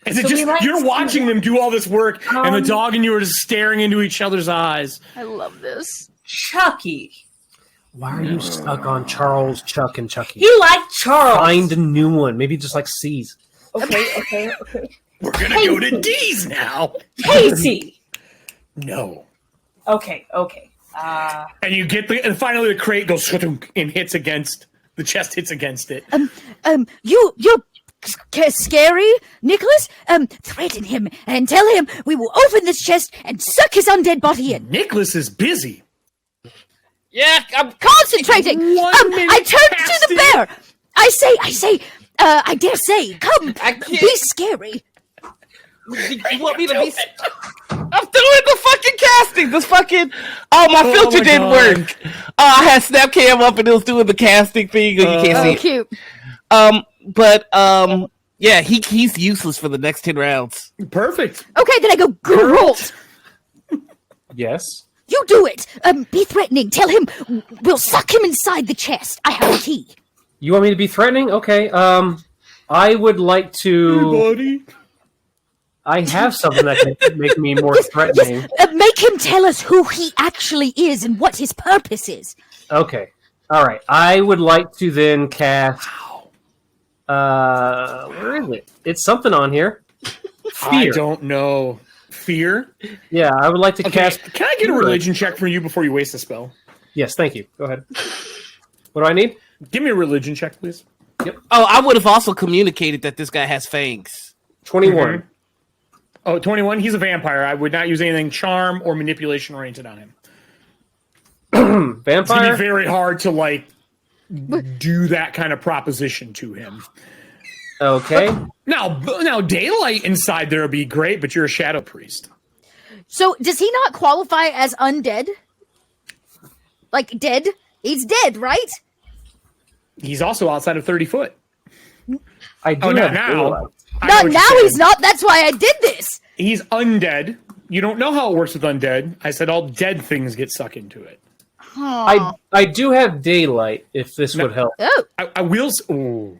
Is it just you're watching them do all this work, and the dog and you are just staring into each other's eyes? I love this. Chucky. Why are you stuck on Charles, Chuck, and Chucky? He liked Charles. Find a new one. Maybe just like C's. Okay. We're gonna go to D's now. Casey. No. Okay. And you get and finally the crate goes and hits against the chest, hits against it. You're scary, Nicholas. Threaten him and tell him we will open this chest and suck his undead body in. Nicholas is busy. Yeah, I'm Concentrating. I turn to the bear. I say, I dare say, come, be scary. You want me to be? I'm doing the fucking casting. This fucking my filter didn't work. I had Snapcam up and it was doing the casting thing. You can't see it. Cute. Yeah, he's useless for the next 10 rounds. Perfect. Okay, then I go, Geralt. Yes. You do it. Be threatening. Tell him we'll suck him inside the chest. I have a key. You want me to be threatening? Okay. I would like to. Buddy. I have something that can make me more threatening. Yes, make him tell us who he actually is and what his purpose is. Okay. All right. I would like to then cast. Where is it? It's something on here. Fear. I don't know. Fear? Yeah, I would like to cast. Can I get a religion check from you before you waste a spell? Yes, thank you. Go ahead. What do I need? Give me a religion check, please. Yep. Oh, I would have also communicated that this guy has fangs. 21. Mm-hmm. Oh, 21? He's a vampire. I would not use anything charm or manipulation oriented on him. It's going to Vampire? be very hard to, do that kind of proposition to him. Okay. Now, daylight inside there would be great, but you're a shadow priest. So, does he not qualify as undead? Like, dead? He's dead, right? He's also outside of 30 foot. I do no, have now. daylight. I know No, what you're now saying. he's not. That's why I did this. He's undead. You don't know how it works with undead. I said all dead things get sucked into it. I do have daylight, if this would help. Oh. I will... Ooh.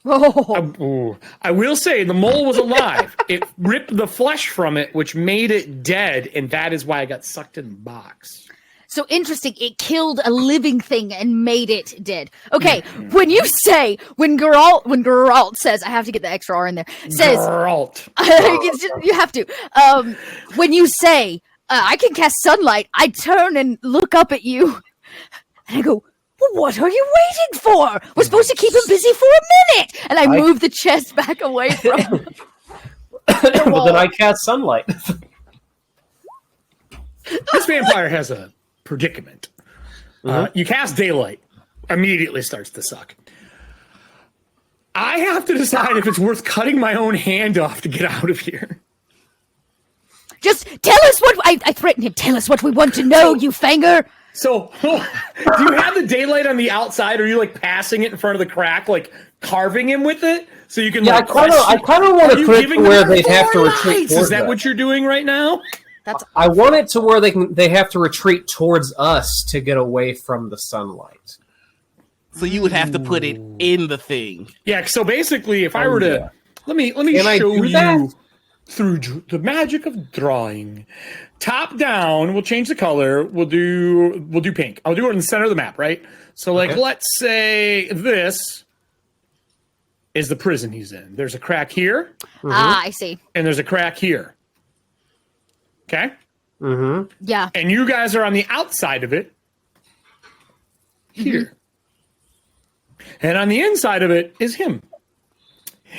Oh. I will say the mole was alive. It ripped the flesh from it, which made it dead, and that is why I got sucked in the box. So interesting. It killed a living thing and made it dead. Okay, when Geralt says, I have to get the extra R in there, says, Geralt. you have to. When you say, I can cast sunlight, I turn and look up at you, and I go, well, what are you waiting for? We're supposed to keep him busy for a minute. And I move the chest back away from him. Well, then I cast sunlight. This vampire has a predicament. You cast daylight, immediately starts to suck. I have to decide if it's worth cutting my own hand off to get out of here. Just tell us what I threaten him. Tell us what we want to know, you fanger. So, do you have the daylight on the outside, or are you passing it in front of the crack, carving him with it, so you can? Yeah, I kind of want to put it to where they'd have to retreat towards Is that what you're doing right now? I want it to where they have to retreat towards us to get away from the sunlight. So you would have to put it in the thing. Yeah. So basically, if I were to let me Can I show do you that? through the magic of drawing. Top down, we'll change the color. We'll do pink. I'll do it in the center of the map, right? So, like, let's say this is the prison he's in. There's a crack here. Ah, I see. And there's a crack here. Okay? Mm-hmm. Yeah. And you guys are on the outside of it. Here. And on the inside of it is him.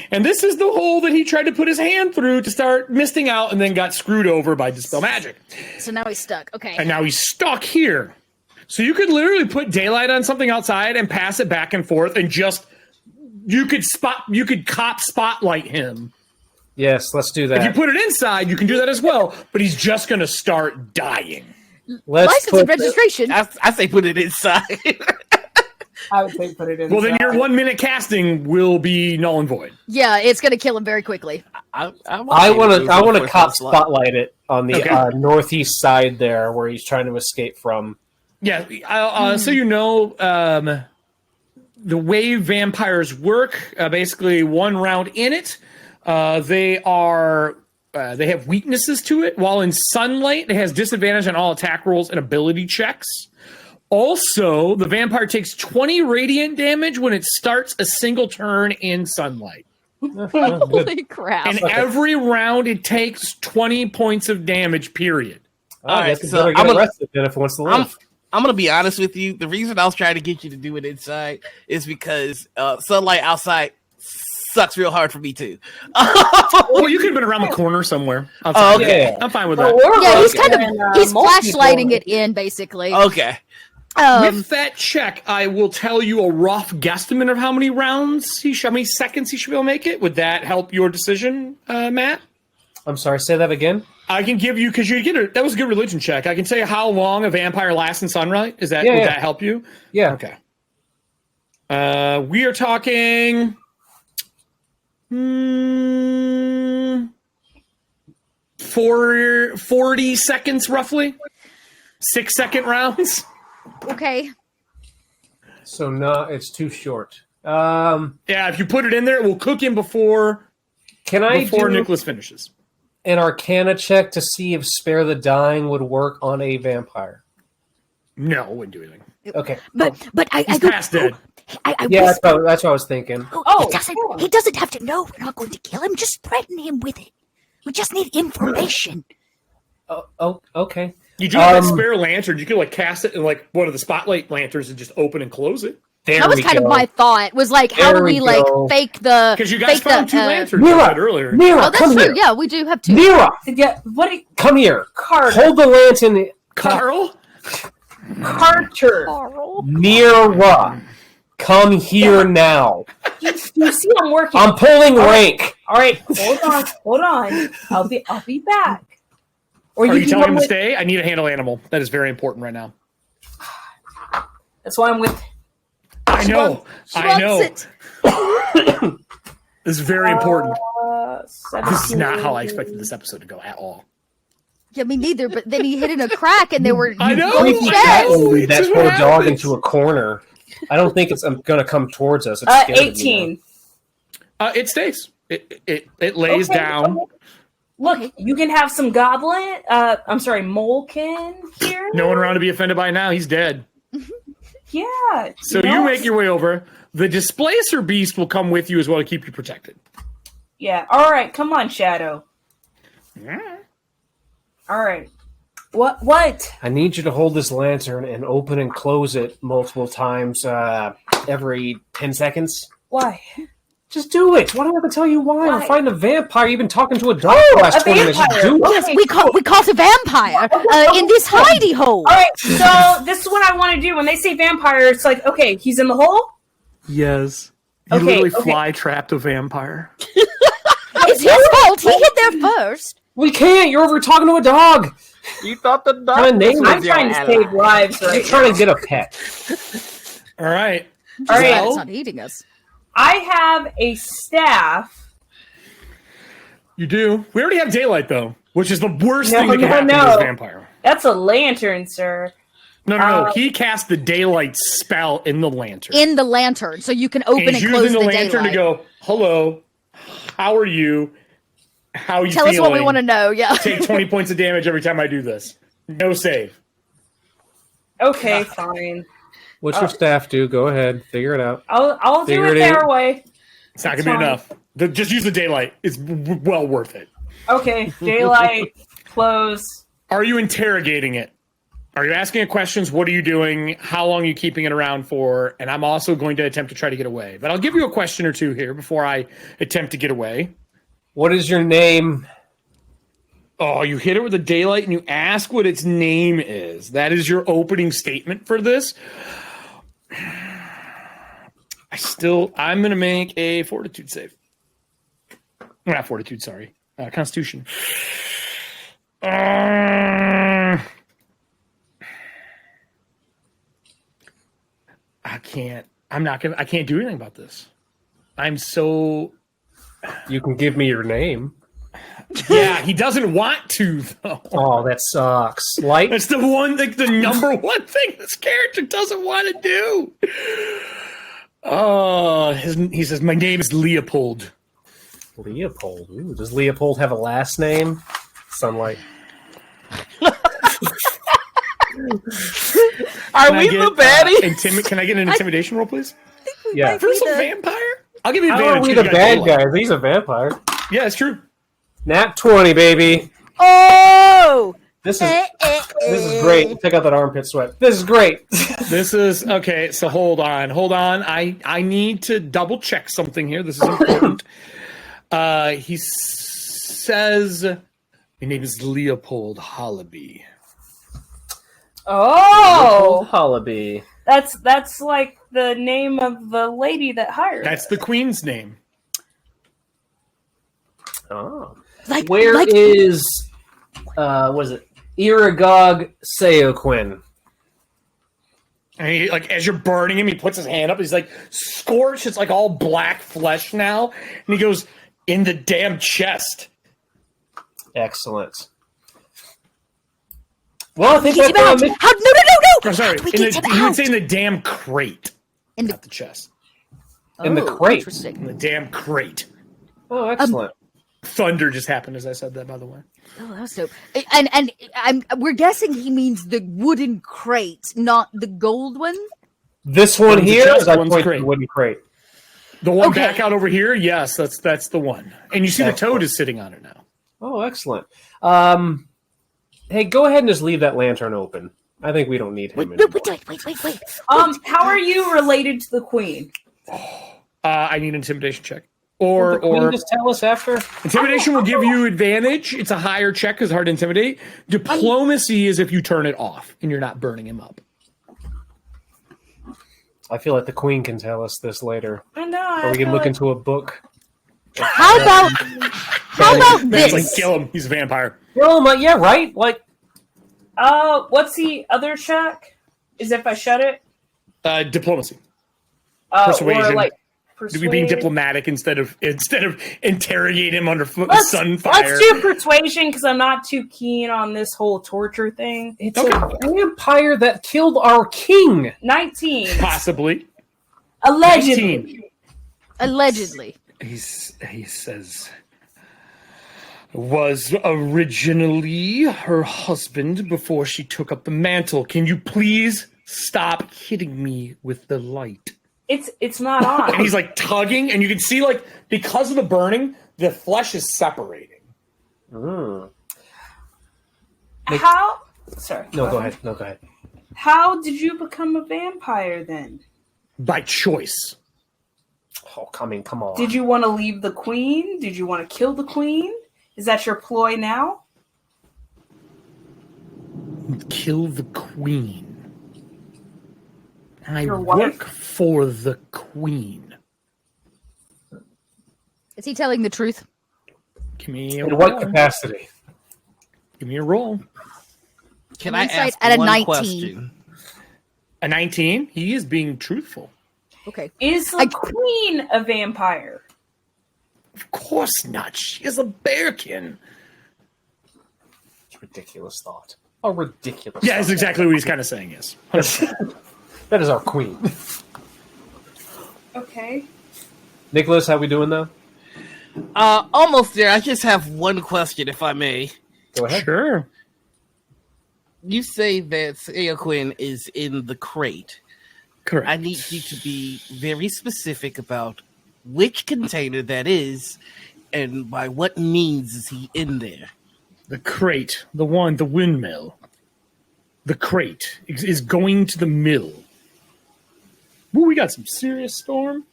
And this is the hole that he tried to put his hand through to start misting out and then got screwed over by Dispel Magic. So now he's stuck. Okay. And now he's stuck here. So you could literally put daylight on something outside and pass it back and forth and just you could cop spotlight him. Yes, let's do If that. you put it inside, you can do that as well, but he's just gonna start dying. Let's License put and registration. I say put it inside. I would say put it in. Well, then your 1 minute casting will be null and void. Yeah, it's gonna kill him very quickly. I want to cop spotlight it on the Okay. northeast side there where he's trying to escape from. Yeah, so you know, the way vampires work, basically 1 round in it, they have weaknesses to it. While in sunlight, it has disadvantage on all attack rolls and ability checks. Also, the vampire takes 20 radiant damage when it starts a single turn in sunlight. Holy crap. And every round, it takes 20 points of damage, period. All right, so so I'm arrested then if it wants to live. I'm gonna be honest with you. The reason I was trying to get you to do it inside is because sunlight outside sucks real hard for me too. Well, you could have been around the corner somewhere. Oh, okay. I'm fine with that. Yeah, he's kind of he's flashlighting it in basically. Okay. With that check, I will tell you a rough guesstimate of how many rounds how many seconds he should be able to make it. Would that help your decision, Matt? I'm sorry, say that again. I can give you, because that was a good religion check. I can tell you how long a vampire lasts in sunlight. Would that help you? Yeah. Okay. We are talking 40 seconds roughly. 6-second rounds. Okay. So no, it's too short. Yeah, if you put it in there, it will cook him before Nicholas finishes. An Arcana check to see if Spare the Dying would work on a vampire? No, it wouldn't do anything. Okay. But I He's go, past dead. I Yeah, whisper, that's what I was thinking. he doesn't have to know we're not going to kill him. Just threaten him with it. We just need information. Oh, okay. You do have that spare lantern. You could cast it in one of the spotlight lanterns and just open and close it. There That was we kind go. of my thought. Was like, how There do we we go. fake the? Because you guys fake found the, 2 lanterns Mira! I said earlier. Mira, Oh, that's come true. here. Yeah, we do have 2. Mira, Yeah, what do you, come here. Carter? Hold the lantern. Carl? Carter. Carl. Mira, come here now. You see, I'm working. I'm pulling rank. All right, hold on. I'll be back. Or Are you can telling come him to with- stay? I need a handle animal. That is very important right now. That's why I'm with. I know. I know. It. This is very important. This is not 17. how I expected this episode to go at all. Yeah, me neither. But then he hit in a crack, and there were. I know. Creepy I cat know. will lead that It's poor what dog happens. into a corner. I don't think it's going to come towards us. It's scared of me 18. It stays. It lays Okay, down. okay. Look, you can have some goblin. I'm sorry, Molkin here. No one around to be offended by it now. He's dead. Yeah. So you make your way over. The displacer beast will come with you as well to keep you protected. Yeah. All right. Come on, Shadow. All right. What? I need you to hold this lantern and open and close it multiple times every 10 seconds. Why? Just do it. Why do I have to tell you why? Why? We're fighting a vampire. You've been talking to a dog Oh, for the last a 20 minutes. Just vampire. do it. Yes, we caught a vampire in this hidey hole. All right. So this is what I want to do. When they say vampire, it's like, okay, he's in the hole. Yes. You Okay, literally okay. fly trapped a vampire. It's his fault. He hit there first. We can't. You're over talking to a dog. You thought the dog Trying to name I'm it. trying to save lives You're right trying now. to get a pet. All right. All right. Glad it's not eating us. I have a staff. You do. We already have daylight, though, which is the worst No, thing that can no, happen to no. this vampire. That's a lantern, sir. No. He cast the daylight spell in the lantern. In the lantern, so you can open and He's close using the the lantern daylight. to go, hello, how are you? How are you Tell feeling? us what we want to know. Yeah. Take 20 points of damage every time I do this. No save. Okay, fine. What's your staff do? Go ahead. Figure it out. I'll do Figure it it their out. way. It's not going to be enough. Just use the daylight. It's well worth it. Okay, daylight, close. Are you interrogating it? Are you asking it questions? What are you doing? How long are you keeping it around for? And I'm also going to attempt to try to get away. But I'll give you a question or two here before I attempt to get away. What is your name? Oh, you hit it with the daylight and you ask what its name is. That is your opening statement for this. I'm going to make a fortitude save. Not fortitude, sorry. Constitution. I can't do anything about this. I'm so... You can give me your name. Yeah, he doesn't want to, though. Oh, that sucks. Light? That's the number one thing this character doesn't want to do. Oh, he says, my name is Leopold. Leopold. Ooh, does Leopold have a last name? Sunlight. Are we the baddie? Can I get an intimidation roll, please? Yeah. For some vampire? I'll give you How are advantage. we 'cause the you got bad daylight. guys? He's a vampire. Yeah, it's true. Nat 20, baby. Oh. This is great. Check out that armpit sweat. This is great. This is okay. So hold on. I need to double check something here. This is important. He says, "Your name is Leopold Hollaby." Oh, Hollaby. that's like the name of the lady that hired. That's the queen's name. Oh. Where Where is was it Iragog Seoquin? And he, like, as you're burning him, he puts his hand up. He's like scorched. It's like all black flesh now, and he goes, "In the damn chest." Excellent. Well, I think Get him that out. No. I'm sorry. How do we In get the, him you would out? say in the damn crate, In the not the chest. in the Oh, crate. Interesting. In the damn crate. Oh, excellent. Thunder just happened as I said that, by the way. Oh, that was dope. And we're guessing he means the wooden crate, not the gold one. This one One's a here chest, is I one's point to crate. the wooden crate. The one Okay. back out over here, yes, that's the one. And you see the Excellent. toad is sitting on it now. Oh, excellent. Hey, go ahead and just leave that lantern open. I think we don't need him No, anymore. wait. How are you related to the queen? I need an intimidation check. Will the Or queen just tell us after? intimidation will give you advantage. It's a higher check because hard to intimidate. Diplomacy is if you turn it off and you're not burning him up. I feel like the queen can tell us this later, I know. or we can look into a book. How about It's like this? kill him. He's a vampire. Well, yeah, right. Like, What's the other check? Is if I shut it? Diplomacy. Or Persuasion. like Do we being persuade? diplomatic instead of interrogate him under Let's sunfire? do persuasion because I'm not too keen on this whole torture thing. it's a vampire that killed our king. 19. Possibly. Allegedly. 19. Allegedly. He says, was originally her husband before she took up the mantle. Can you please stop hitting me with the light? It's not on. And he's like tugging, and you can see, like, because of the burning, the flesh is separating. How? Sorry. No, go ahead. No, go ahead. How did you become a vampire then? By choice. Oh, come on. Did you want to leave the queen? Did you want to kill the queen? Is that your ploy now? Kill the queen. I Your wife? work for the queen. Is he telling the truth? Give me a In what roll. capacity? Give me a roll. Can I Insight ask at a one 19. question? A 19. He is being truthful. Okay. Is the queen a vampire? Of course not. She is a bearkin. It's a ridiculous thought. Oh, ridiculous. Yeah, that's exactly what he's kind of saying, yes. That is our queen. Okay. Nicholas, how we doing, though? Almost there. I just have one question, if I may. Go ahead. Sure. You say that Eoquin is in the crate. Correct. I need you to be very specific about which container that is and by what means is he in there. The crate, the windmill. The crate is going to the mill. Ooh, we got some serious storm.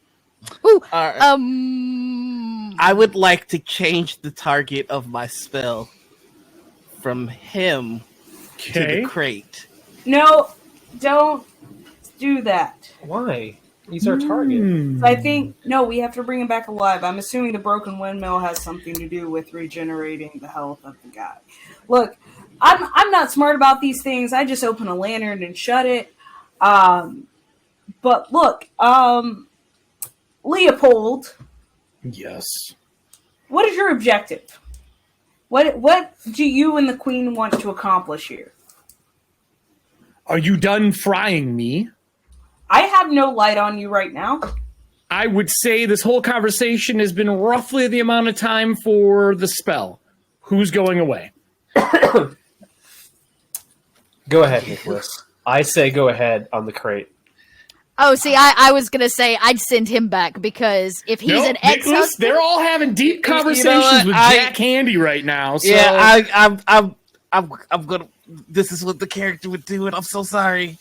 Ooh, I would like to change the target of my spell from him to the crate. No, don't do that. Why? He's our target. I think no, we have to bring him back alive. I'm assuming the broken windmill has something to do with regenerating the health of the guy. Look, I'm not smart about these things. I just open a lantern and shut it. But look, Leopold. Yes. What is your objective? What do you and the Queen want to accomplish here? Are you done frying me? I have no light on you right now. I would say this whole conversation has been roughly the amount of time for the spell. Who's going away? Go ahead, Nicholas. I say go ahead on the crate. Oh, see, I was gonna say I'd send him back because if he's an Nicholas, ex-husband, they're all having deep conversations with Jack Handy right now. So. Yeah, I'm gonna. This is what the character would do, and I'm so sorry.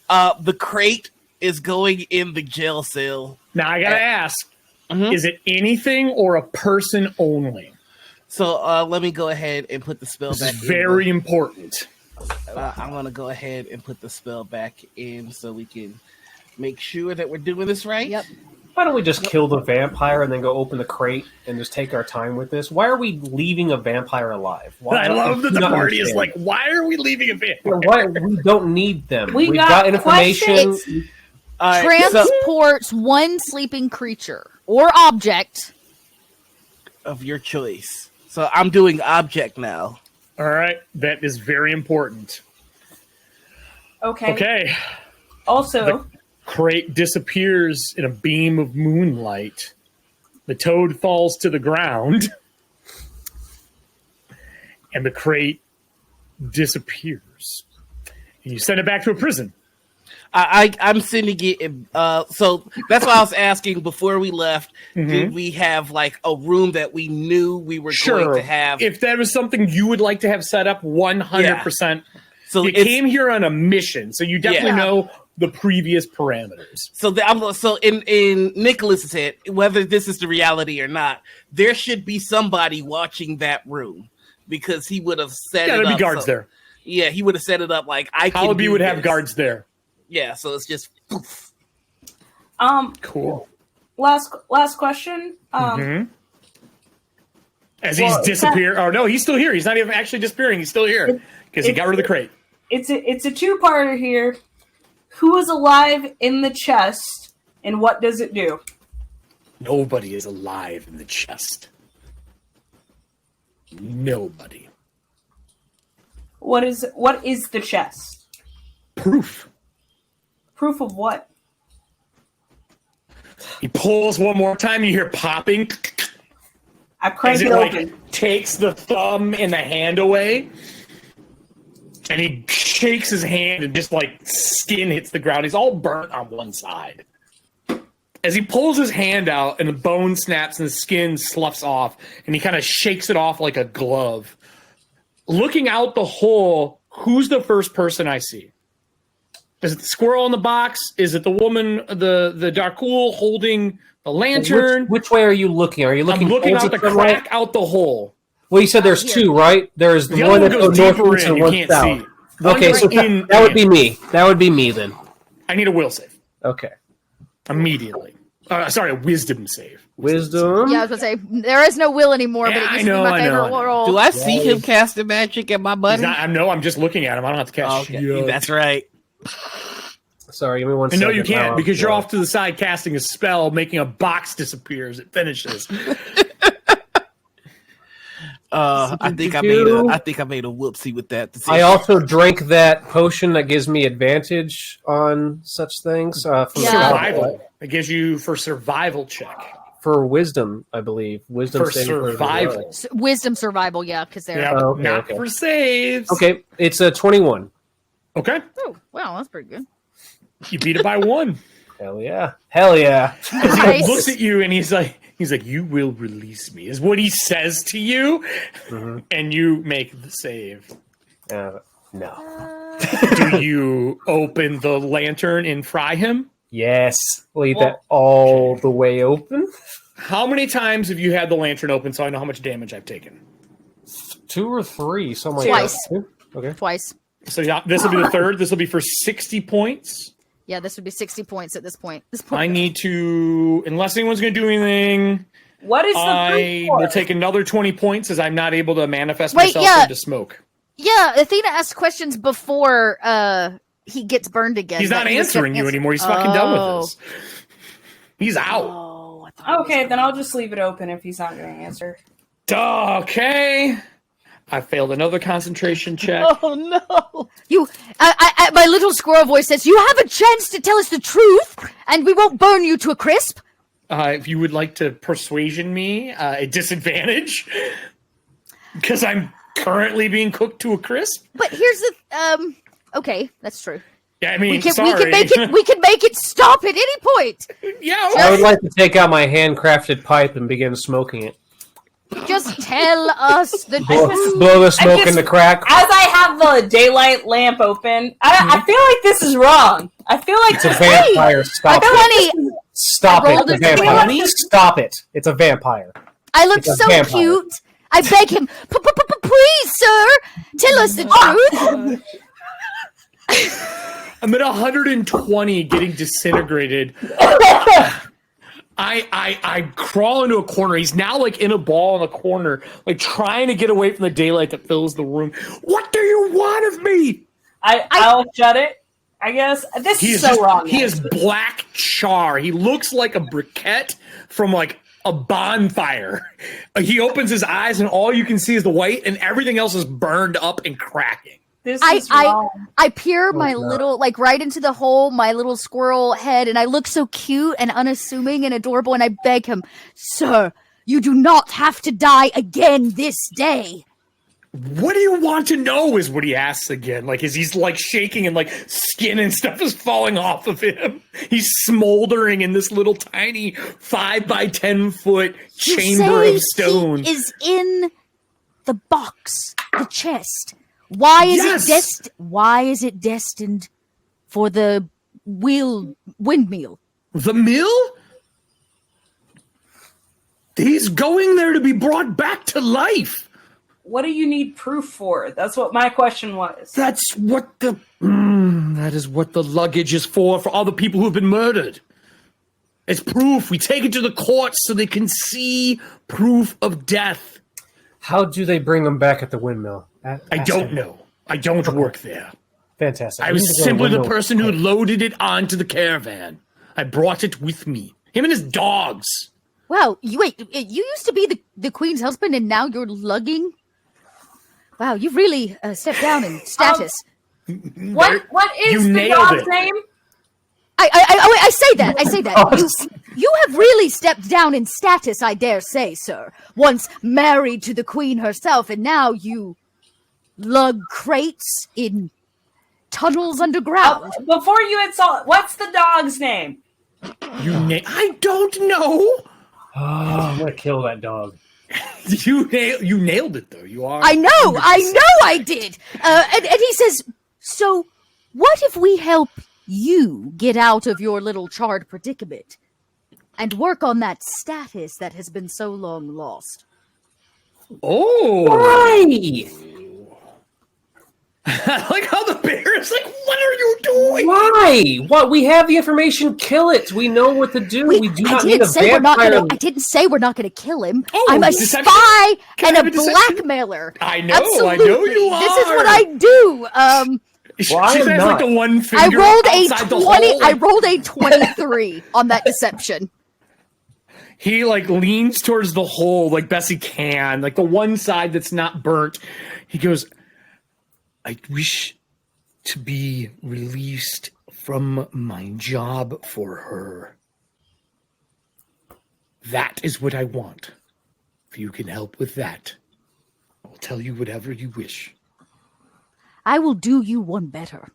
The crate is going in the jail cell. Now I gotta ask: is it anything or a person only? So let me go ahead and put the spell This back. is very important. I'm gonna go ahead and put the spell back in so we can make sure that we're doing this right. Yep. Why don't we just kill the vampire and then go open the crate and just take our time with this? Why are we leaving a vampire alive? Why, I love that the not party is understand. like, why are we leaving a vampire? Why, we don't need them. We We've got got information. questions. All right, so- transports one sleeping creature or object. of your choice. So I'm doing object now. All right, that is very important. Okay. Okay, Also, crate disappears in a beam of moonlight. The toad falls to the ground, and the crate disappears. And you send it back to a prison. I'm sending it. So that's why I was asking before we left. Did we have like a room that we knew we were going to have? If that was something you would like to have set up, 100%. So You it's- came here on a mission, so you definitely Yeah. know the previous parameters. So in Nicholas's head, whether this is the reality or not, there should be somebody watching that room because he would have set Yeah, it there'd up. be guards there. Yeah, he would have set it up like I can. Halaby do would have this. guards there. Yeah, so it's just poof. Cool. last question. As Well, he's disappeared. Oh no, he's still here. He's not even actually disappearing. He's still here because he got rid of the crate. It's a two-parter here. Who is alive in the chest, and what does it do? Nobody is alive in the chest. Nobody. What is the chest? Proof. Proof of what? He pulls one more time. You hear popping. I crank As it it open. takes the thumb and the hand away, and he shakes his hand and just like skin hits the ground. He's all burnt on one side. As he pulls his hand out and the bone snaps and the skin sloughs off, and he kind of shakes it off like a glove. Looking out the hole, who's the first person I see? Is it the squirrel in the box? Is it the woman, the Darkul holding the lantern? Which way are you looking? Are you looking? I'm looking towards out the sunlight? crack out the hole. Well, you said there's two, right? There's the The one other that one goes goes deeper northeast in. and You one can't south. see. Okay, so in- that would be me. That would be me then. I need a will save Okay. immediately. Sorry, a wisdom save. Wisdom. Yeah, I was gonna say there is no will anymore, Yeah, but it I used know, to be my I know, favorite I know. roll. Do I see him casting magic at my He's buddy? not, I'm just looking at him. I don't have to cast Okay, shit. that's right. Sorry, give me one And second. no, you can't Now, because you're yeah. off to the side casting a spell, making a box disappear as it finishes. I think I made a whoopsie with that. I also drank that potion that gives me advantage on such things. For survival. It gives you for survival check. For wisdom, I believe. Wisdom for survival. Wisdom survival, yeah, because they're not for saves. Okay, it's a 21. Okay. Oh, wow, that's pretty good. You beat it by 1. Hell yeah! Hell yeah! He looks at you and he's like, "You will release me," is what he says to you, and you make the save. No. Do you open the lantern and fry him? Yes. Leave that all the way open. How many times have you had the lantern open so I know how much damage I've taken? 2 or 3. Something Twice. Like that. Okay. Twice. So yeah, this will be the third. This will be for 60 points. Yeah, this would be 60 points at this point. I need to, unless anyone's going to do anything. What is the I will take another 20 points as I'm not able to manifest myself into smoke. Yeah, Athena asked questions before he gets burned again. He's not answering you anymore. He's fucking done with this. He's out. Okay, then I'll just leave it open if he's not going to answer. Okay. I failed another concentration check. Oh no! My little squirrel voice says, "You have a chance to tell us the truth, and we won't burn you to a crisp." If you would like to persuasion me at disadvantage, because I'm currently being cooked to a crisp. But here's the okay, that's true. Yeah, I mean, we can sorry. make it stop at any point. Yeah, I would like to take out my handcrafted pipe and begin smoking it. Just tell us the truth. Blow the smoke in the crack. As I have the daylight lamp open, I feel like this is wrong. I feel like it's a vampire. Stop it. Stop it. It's a vampire. Stop it. It's a vampire. I look so cute. I beg him, please, sir, tell us the truth. I'm at 120 getting disintegrated. I crawl into a corner. He's now like in a ball in a corner, like trying to get away from the daylight that fills the room. What do you want of me? I'll shut it, I guess. This is so wrong. He has black char. He looks like a briquette from like a bonfire. He opens his eyes and all you can see is the white and everything else is burned up and cracking. This is wrong. I peer my little, like right into the hole, my little squirrel head, and I look so cute and unassuming and adorable, and I beg him, "Sir, you do not have to die again this day." What do you want to know is what he asks again. Like, as he's like shaking and like skin and stuff is falling off of him. He's smoldering in this little tiny 5 by 10 foot chamber of stone. He is in the box, the chest. Why is it destined for the windmill? The mill? He's going there to be brought back to life. What do you need proof for? That's what my question was. That's what that is what the luggage is for all the people who've been murdered. It's proof. We take it to the courts so they can see proof of death. How do they bring them back at the windmill? I don't know. I don't work there. Fantastic. I was simply the person who loaded it onto the caravan. I brought it with me. Him and his dogs. Wow, you used to be the queen's husband and now you're lugging? Wow, you've really stepped down in status. What is the dog's name? I say that. You have really stepped down in status, I dare say, sir. Once married to the queen herself, and now you lug crates in tunnels underground. Before you insult, what's the dog's name? I don't know. Oh, I'm gonna kill that dog. You nailed it though. You are. I know I did. And he says, "So, what if we help you get out of your little charred predicament and work on that status that has been so long lost?" Oh, why? Like how the bear is like, "What are you doing? Why? What? We have the information. Kill it. We know what to do. We do not need a vampire. I didn't say we're not going to kill him. Oh, I'm a spy and a blackmailer. I know. Absolutely. I know you are. This is what I do. She has like the one finger. I rolled a 23 on that deception. He like leans towards the hole like best he can, like the one side that's not burnt. He goes, I wish to be released from my job for her. That is what I want. If you can help with that, I'll tell you whatever you wish. I will do you one better.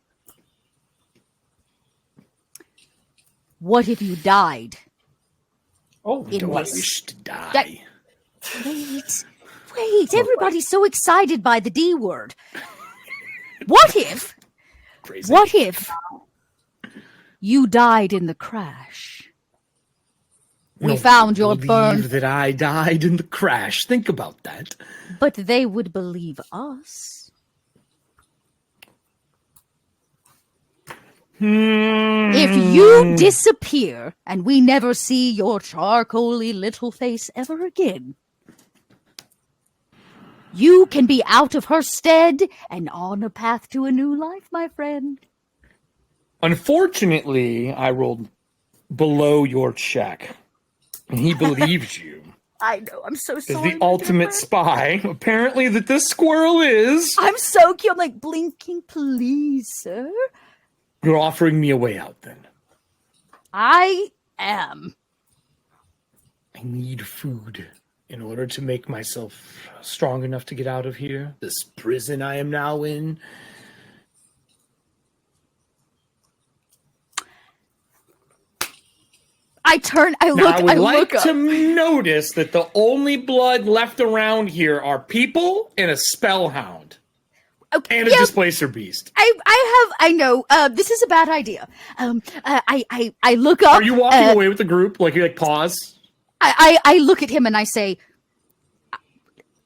What if you died? Oh, In Don't this? wish to die. Wait, everybody's so excited by the D word. What if you died in the crash? We found your believe burned, that I died in the crash. Think about that. but they would believe us. If you disappear and we never see your charcoaly little face ever again, you can be out of her stead and on a path to a new life, my friend. Unfortunately, I rolled below your check, and he believes you. I know, I'm so Is sorry. the my ultimate dear friend. spy, apparently, that this squirrel is. I'm so cute. I'm like blinking, please, sir. You're offering me a way out, then. I am. I need food in order to make myself strong enough to get out of here. This prison I am now in. I turn. I Now, look. I would I like look up. to notice that the only blood left around here are people and a spellhound. Okay, And a yeah, displacer beast. I know. This is a bad idea. I look up. Are you walking away with the group? Like, you like pause? I look at him and I say,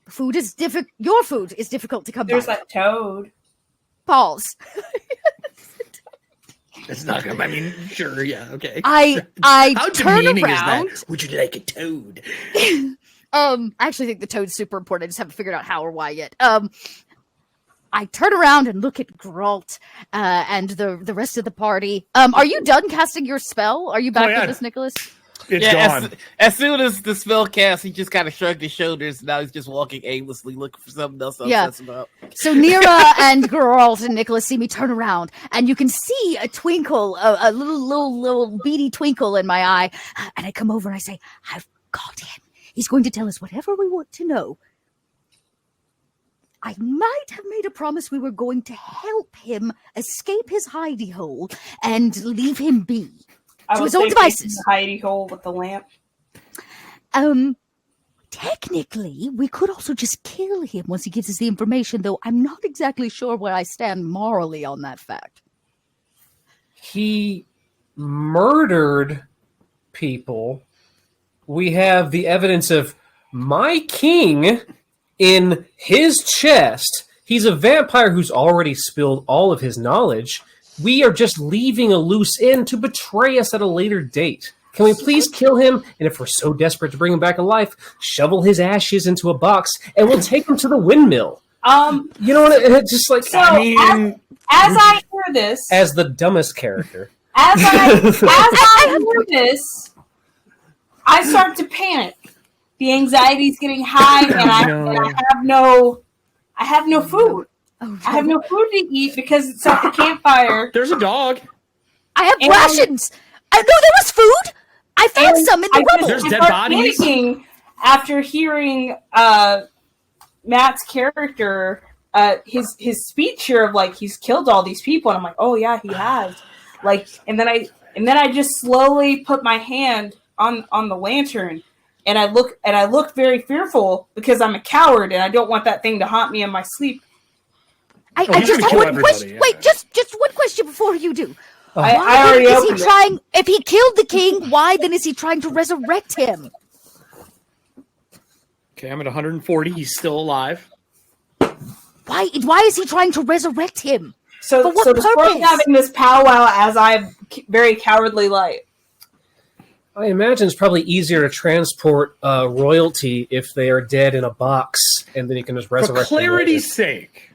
"Food is difficult. Your food is difficult to come There's by." that toad. Pause. It's not gonna. I mean, sure, yeah, okay. I How turn demeaning around. is that? Would you like a toad? I actually think the toad's super important. I just haven't figured out how or why yet. I turn around and look at Gralt and the rest of the party. Are you done casting your spell? Are you back yeah. with us, Nicholas? It's Yeah, gone. as soon as the spell cast, he just kind of shrugged his shoulders. Now he's just walking aimlessly, looking for something else to obsess about. So Nira and Geralt and Nicholas see me turn around, and you can see a twinkle, a little beady twinkle in my eye. And I come over and I say, "I've got him. He's going to tell us whatever we want to know." I might have made a promise we were going to help him escape his hidey hole and leave him be. I To was his own thinking devices. the hidey hole with the lamp. Technically, we could also just kill him once he gives us the information, though I'm not exactly sure where I stand morally on that fact. He murdered people. We have the evidence of my king in his chest. He's a vampire who's already spilled all of his knowledge. We are just leaving a loose end to betray us at a later date. Can we please kill him? And if we're so desperate to bring him back alive, shovel his ashes into a box and we'll take him to the windmill. You know what? It's just like, So, as I hear this, as the dumbest character. as I hear this, I start to panic. The anxiety's getting high, and I have no food. Oh, I have no food to eat because it's at the campfire. There's a dog. I have And- rations. I know there was food. I found And some in the I rubble. There's I dead start bodies. panicking after hearing Matt's character, his speech here of like he's killed all these people, and I'm like, oh yeah, he has. Like, and then I just slowly put my hand on the lantern, and I look very fearful because I'm a coward and I don't want that thing to haunt me in my sleep. I he's just gonna have kill one everybody, question. yeah. Wait, just one question before you do. I Why already then is opened he it. trying? If he killed the king, why then is he trying to resurrect him? Okay, I'm at 140. He's still alive. Why is he trying to resurrect him? So, For what so despite purpose? having this powwow as I'm very cowardly like. I imagine it's probably easier to transport royalty if they are dead in a box, and then you can just For resurrect them later. clarity's sake,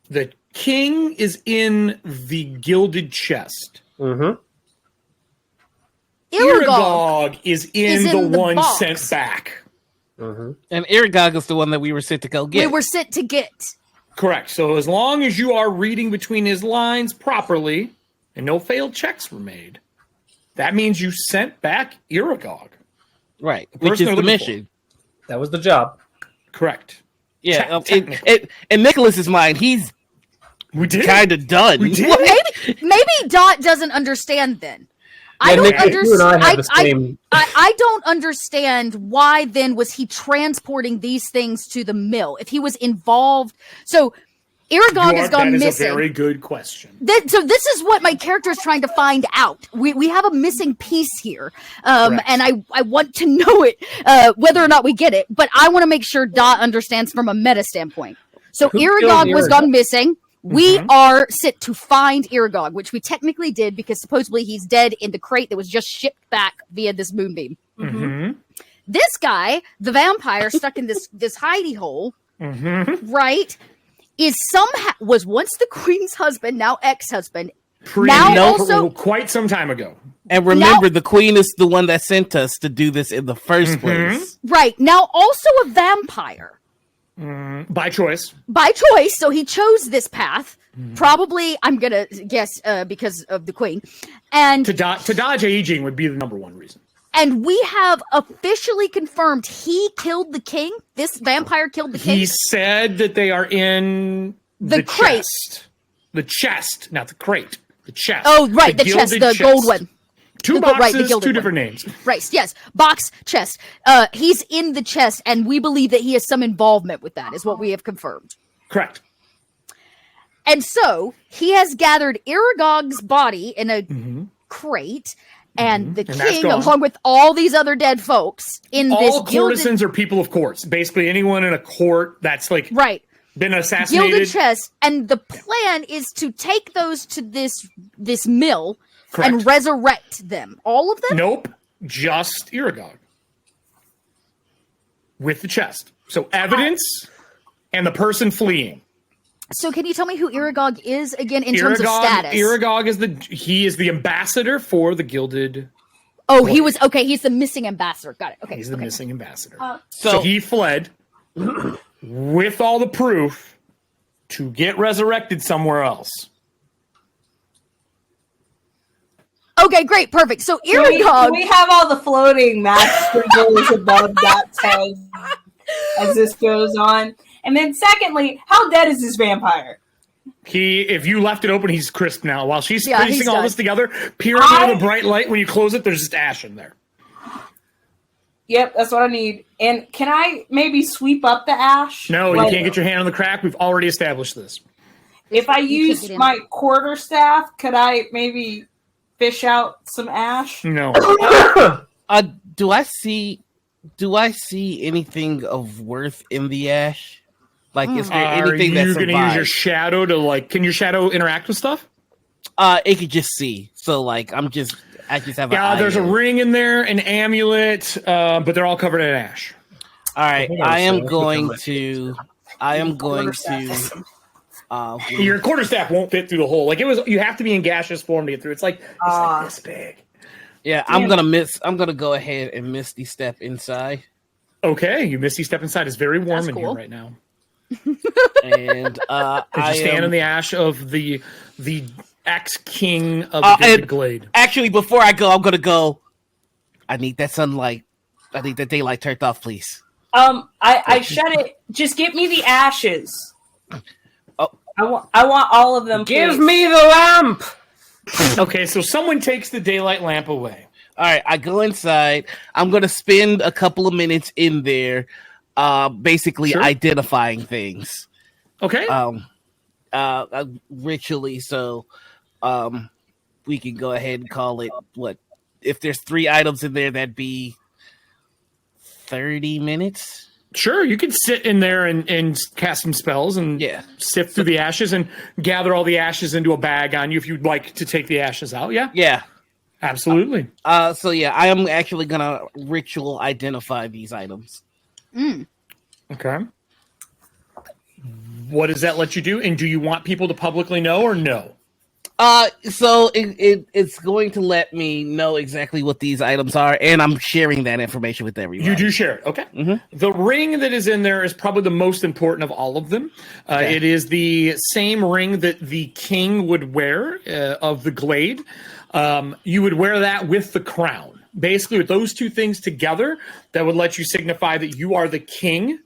the king is in the gilded chest. Mm-hmm. Iragog is in the one box. sent back. And Aragog is the one that we were sent to go get. We were sent to get. Correct. So as long as you are reading between his lines properly and no failed checks were made, that means you sent back Iragog. Right, person which is they're the looking mission. That was the job. Correct. Yeah, Technically. in Nicholas's mind, he's We did. kind of done. We did. Maybe Dot doesn't understand then. I Yeah, don't Nick, you and I have understand. the same. I don't understand why then was he transporting these things to the mill if he was involved. So Aragog has gone That is missing. a very good question. So this is what my character is trying to find out. We have a missing piece here, Correct. and I want to know it, whether or not we get it. But I want to make sure Dot understands from a meta standpoint. So Who killed Aragog was Aragog? gone missing. We are sent to find Aragog, which we technically did because supposedly he's dead in the crate that was just shipped back via this moonbeam. This guy, the vampire stuck in this hidey hole, right, is somehow was once the queen's husband, now ex-husband. Quite some time ago. And remember, the queen is the one that sent us to do this in the first place. Right, now also a vampire. By choice. By choice, so he chose this path. Probably, I'm gonna guess, because of the queen. And To dodge aging would be the number one reason. and we have officially confirmed he killed the king. This vampire killed the king. He said that they are in The crate. chest. The chest, not the crate. The chest. Oh, right, the chest, gilded the gold one. Two the boxes, gilded two one. different names. Right, yes. Box, chest. He's in the chest, and we believe that he has some involvement with that, is what we have confirmed. Correct. And so, he has gathered Aragog's body in a crate, and the And that's king, gone. along with all these other dead folks, in All this gilded... courtesans are people of courts. Basically, anyone in a court that's like Right. been assassinated. Gilded chest, and the plan is to take those to this mill Correct. and resurrect them. All of them? Nope, just Iragog with the chest. So evidence and the person fleeing. So can you tell me who Aragog is again in terms of status? Iragog is the ambassador for the Gilded. Oh, he was okay. He's the missing ambassador. Got it. Okay, He's the okay. missing ambassador. So he fled with all the proof to get resurrected somewhere else. Okay, great, perfect. So Can Aragog. we have all the floating match symbols above that tag as this goes on? And then secondly, how dead is this vampire? If you left it open, he's crisp now. While she's Yeah, piecing he's all done. this together, peering out of the bright light, when you close it, there's just ash in there. Yep, that's what I need. And can I maybe sweep up the ash? No, you Like, can't get your hand on the crack. We've already established this. If I You use kick it in. my quarterstaff, could I maybe fish out some ash? No. do I see anything of worth in the ash? Like, is there Are anything that you going to use your survives? shadow to, like, can your shadow interact with stuff? It could just see. So, like, I just have an Yeah, eye there's a on it. ring in there, an amulet, but they're all covered in ash. All right, think I I'm am safe. going to. Your quarterstaff won't fit through the hole. Like, you have to be in gaseous form to get through. It's like this big. Yeah, I'm gonna go ahead and misty step inside, Okay, you misty step inside. It's very warm That's in cool. here right now. and You stand in the ash of the ex-king of Uh, the Gilded and- Glade. actually, before I go, I'm gonna go. I need that sunlight. I need that daylight turned off, please. I shut it. Just get me the ashes. Oh. I want all of them. Give please. me the lamp. Okay, so someone takes the daylight lamp away. All right, I go inside. I'm gonna spend a couple of minutes in there, basically Sure. identifying things, Okay. ritually. So, we can go ahead and call it what? If there's 3 items in there, that'd be 30 minutes. Sure, you can sit in there and cast some spells and Yeah. sift through the ashes and gather all the ashes into a bag on you if you'd like to take the ashes out. Yeah, Yeah. absolutely. So yeah, I am actually gonna ritual identify these items. Okay. What does that let you do? And do you want people to publicly know or no? So it's going to let me know exactly what these items are, and I'm sharing that information with everyone. You do share it, okay? Mm-hmm. The ring that is in there is probably the most important of all of them. Okay. It is the same ring that the king would wear of the glade. You would wear that with the crown. Basically, with those two things together, that would let you signify that you are the king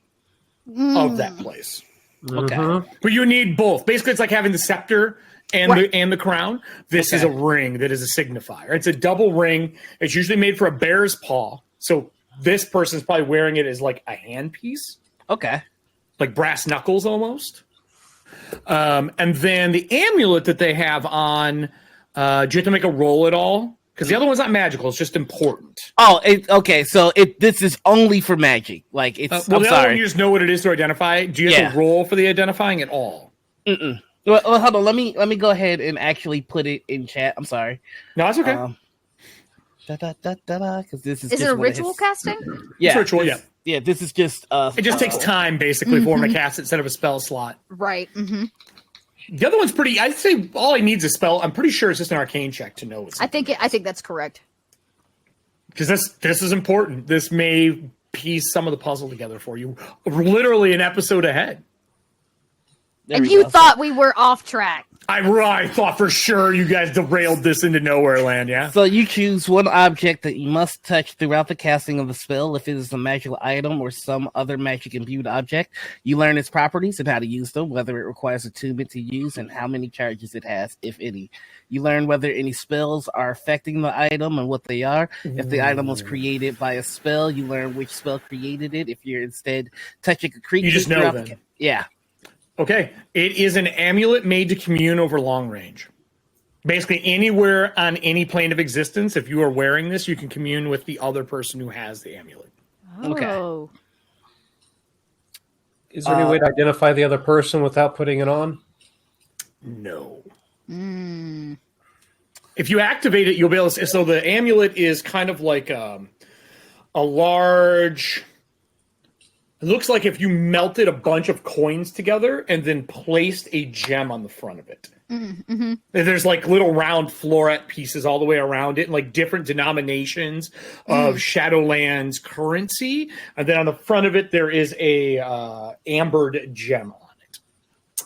of that place. Okay. But you need both. Basically, it's like having the scepter and the crown. This is a ring that is a signifier. It's a double ring. It's usually made for a bear's paw. So this person's probably wearing it as like a handpiece. Okay. Like brass knuckles almost. And then the amulet that they have on, do you have to make a roll at all? Because the other one's not magical. It's just important. Oh, okay. So this is only for magic. Like it's. Well, I'm the other sorry. one you just know what it is to identify it. Do you have to roll for the identifying at all? Mm-mm. Well, hold on. Let me go ahead and actually put it in chat. I'm sorry. No, that's okay. Because this is. Is it a ritual casting? Yeah, it's ritual. Yeah. Yeah. This is just. It just takes time basically for him to cast it instead of a spell slot. Right. Mm-hmm. The other one's pretty. I'd say all he needs is a spell. I'm pretty sure it's just an arcane check to know it's. I think that's correct. Because this is important. This may piece some of the puzzle together for you. Literally an episode ahead. And you thought we were off track. I thought for sure you guys derailed this into nowhere land, yeah? So you choose one object that you must touch throughout the casting of the spell. If it is a magical item or some other magic imbued object, you learn its properties and how to use them, whether it requires attunement to use, and how many charges it has, if any. You learn whether any spells are affecting the item and what they are. If the item was created by a spell, you learn which spell created it. If you're instead touching a creature, You just know then. Yeah. Okay. It is an amulet made to commune over long range. Basically, anywhere on any plane of existence, if you are wearing this, you can commune with the other person who has the amulet. Oh. Is there any way to identify the other person without putting it on? No. Mm. If you activate it, you'll be able to. So the amulet is kind of like a large. It looks like if you melted a bunch of coins together and then placed a gem on the front of it. Mm-hmm. There's like little round floret pieces all the way around it, and like different denominations of Shadowlands currency. And then on the front of it, there is a ambered gem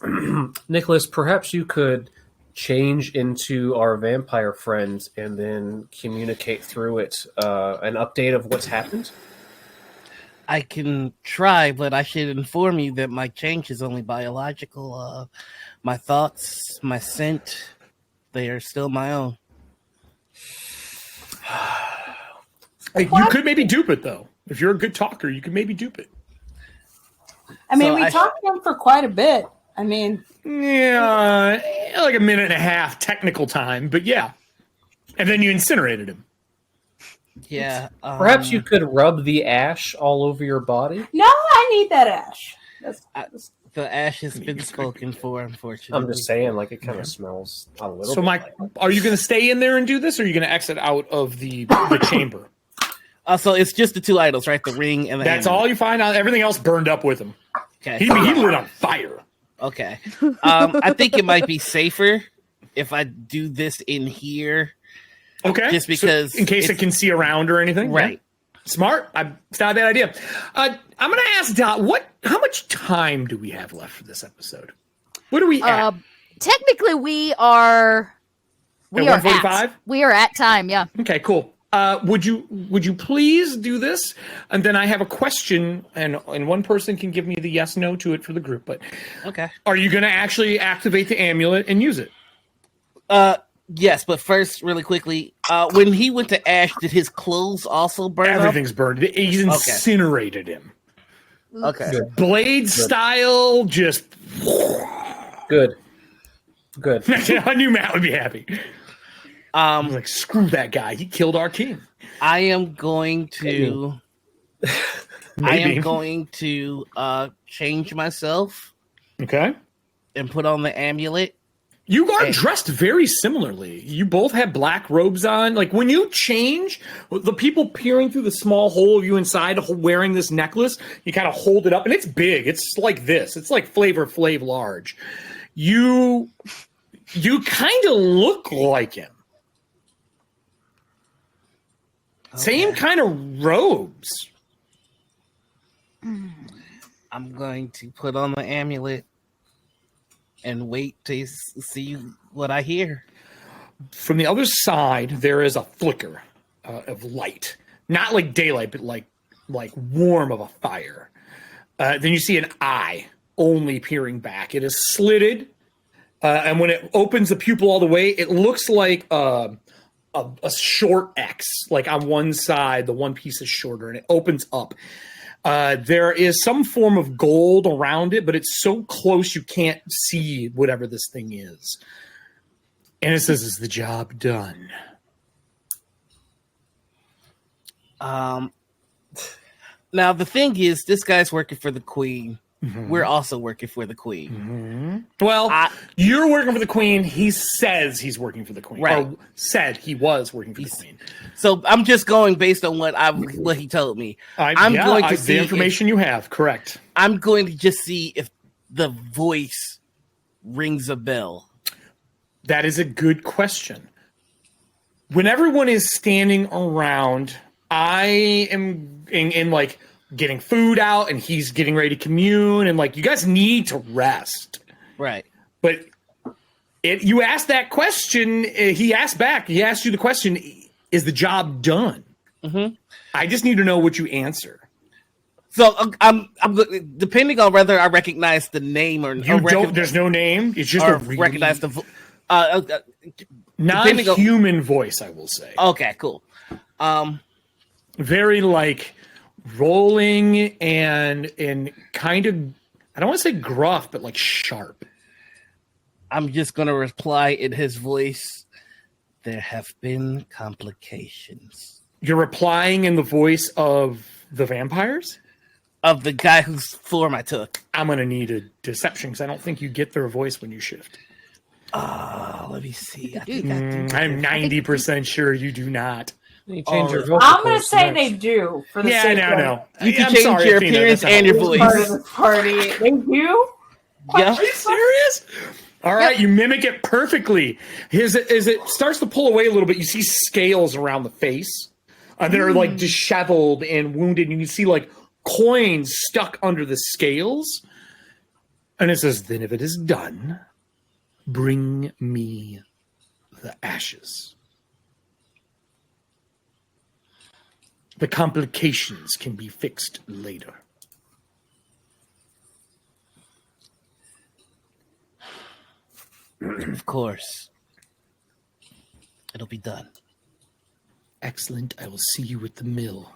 on it. Nicholas, perhaps you could change into our vampire friends and then communicate through it an update of what's happened? I can try, but I should inform you that my change is only biological. My thoughts, my scent, they are still my own. You could maybe dupe it, though. If you're a good talker, you could maybe dupe it. I mean, So we talked to him for quite a bit. I mean, Yeah, like a minute and a half technical time, but yeah. And then you incinerated him. Yeah. Perhaps you could rub the ash all over your body? no, I need that ash. The ash has been spoken for, unfortunately. I'm just saying, like, it kind of smells a little So, bit Mike, are you going to stay in there and do this, or are you going to exit out of the chamber? So it's just the two idols, right? The ring and the That's amulet. all you find out. Everything else burned up with him. Okay. He lit on fire. Okay. I think it might be safer if I do this in here. Okay. Just because in case it can see around or anything. Right. Yeah. Smart. It's not a bad idea. I'm going to ask Dot, how much time do we have left for this episode? What are we at? Technically, we are. At 1:45? We are at time. Yeah. Okay, cool. Would you please do this? And then I have a question, and one person can give me the yes no to it for the group. But Okay. are you going to actually activate the amulet and use it? Yes, but first, really quickly, when he went to Ash, did his clothes also burn Everything's burned. He's incinerated him. up? Okay. Blade style, just. Good. I knew Matt would be happy. I was Um, like, screw that guy. He killed our king. I am going to. I am going to change myself Okay. and put on the amulet. You are dressed very similarly. You both have black robes on. Like when you change, the people peering through the small hole of you inside wearing this necklace, you kind of hold it up, and it's big. It's like this. It's like Flavor Flav large. You You kind of look like him. Okay. Same kind of robes. I'm going to put on the amulet and wait to see what I hear. From the other side, there is a flicker of light. Not like daylight, but like warm of a fire. Then you see an eye only peering back. It is slitted, and when it opens the pupil all the way, it looks like a short X. Like on one side, the one piece is shorter, and it opens up. There is some form of gold around it, but it's so close you can't see whatever this thing is. And it says, "Is the job done?" Now the thing is, this guy's working for the queen. Mm-hmm. We're also working for the queen. Mm-hmm. Well, you're working for the queen. He says he's working for the queen. Right. Or said he was working for the queen. So I'm just going based on what he told me. I'm going to see the information you have. Correct. I'm going to just see if the voice rings a bell. That is a good question. When everyone is standing around, I am in like getting food out, and he's getting ready to commune, and like you guys need to rest. Right. But you asked that question. He asked back. He asked you the question: "Is the job done?" Mm-hmm. I just need to know what you answer. So I'm depending on whether I recognize the name or There's no name. It's just recognize the non-human voice. I will say. Okay, cool. Very like rolling and kind of, I don't want to say gruff, but like sharp. I'm just gonna reply in his voice. There have been complications. You're replying in the voice of the vampires? Of the guy whose form I took. I'm going to need a deception because I don't think you get their voice when you shift. Let me see. I'm 90% sure you do not. You change your vocal I'm going to cords say next. they do. For the Yeah, sake of no. You can I'm change sorry, your Athena, appearance that's not and your how it part voice. of the party. They do? Yeah. Are you serious? All right, you mimic it perfectly. As it starts to pull away a little bit, you see scales around the face that are like disheveled and wounded. And you can see like coins stuck under the scales. And it says, "Then if it is done, bring me the ashes. The complications can be fixed later." Of course. It'll be done. Excellent. I will see you at the mill.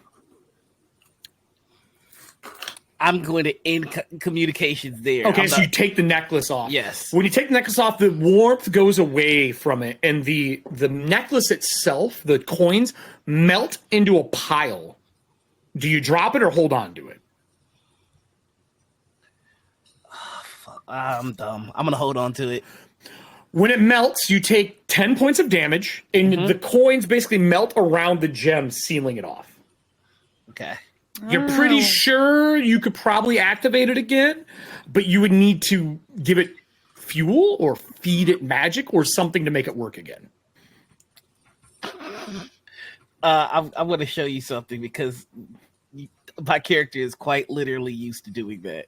I'm going to end communications there. Okay, so you take the necklace off. Yes. When you take the necklace off, the warmth goes away from it, and the necklace itself, the coins, melt into a pile. Do you drop it or hold on to it? Oh, fuck. I'm dumb. I'm going to hold on to it. When it melts, you take 10 points of damage, and the coins basically melt around the gem, sealing it off. Okay. You're pretty sure you could probably activate it again, but you would need to give it fuel or feed it magic or something to make it work again. I want to show you something because my character is quite literally used to doing that.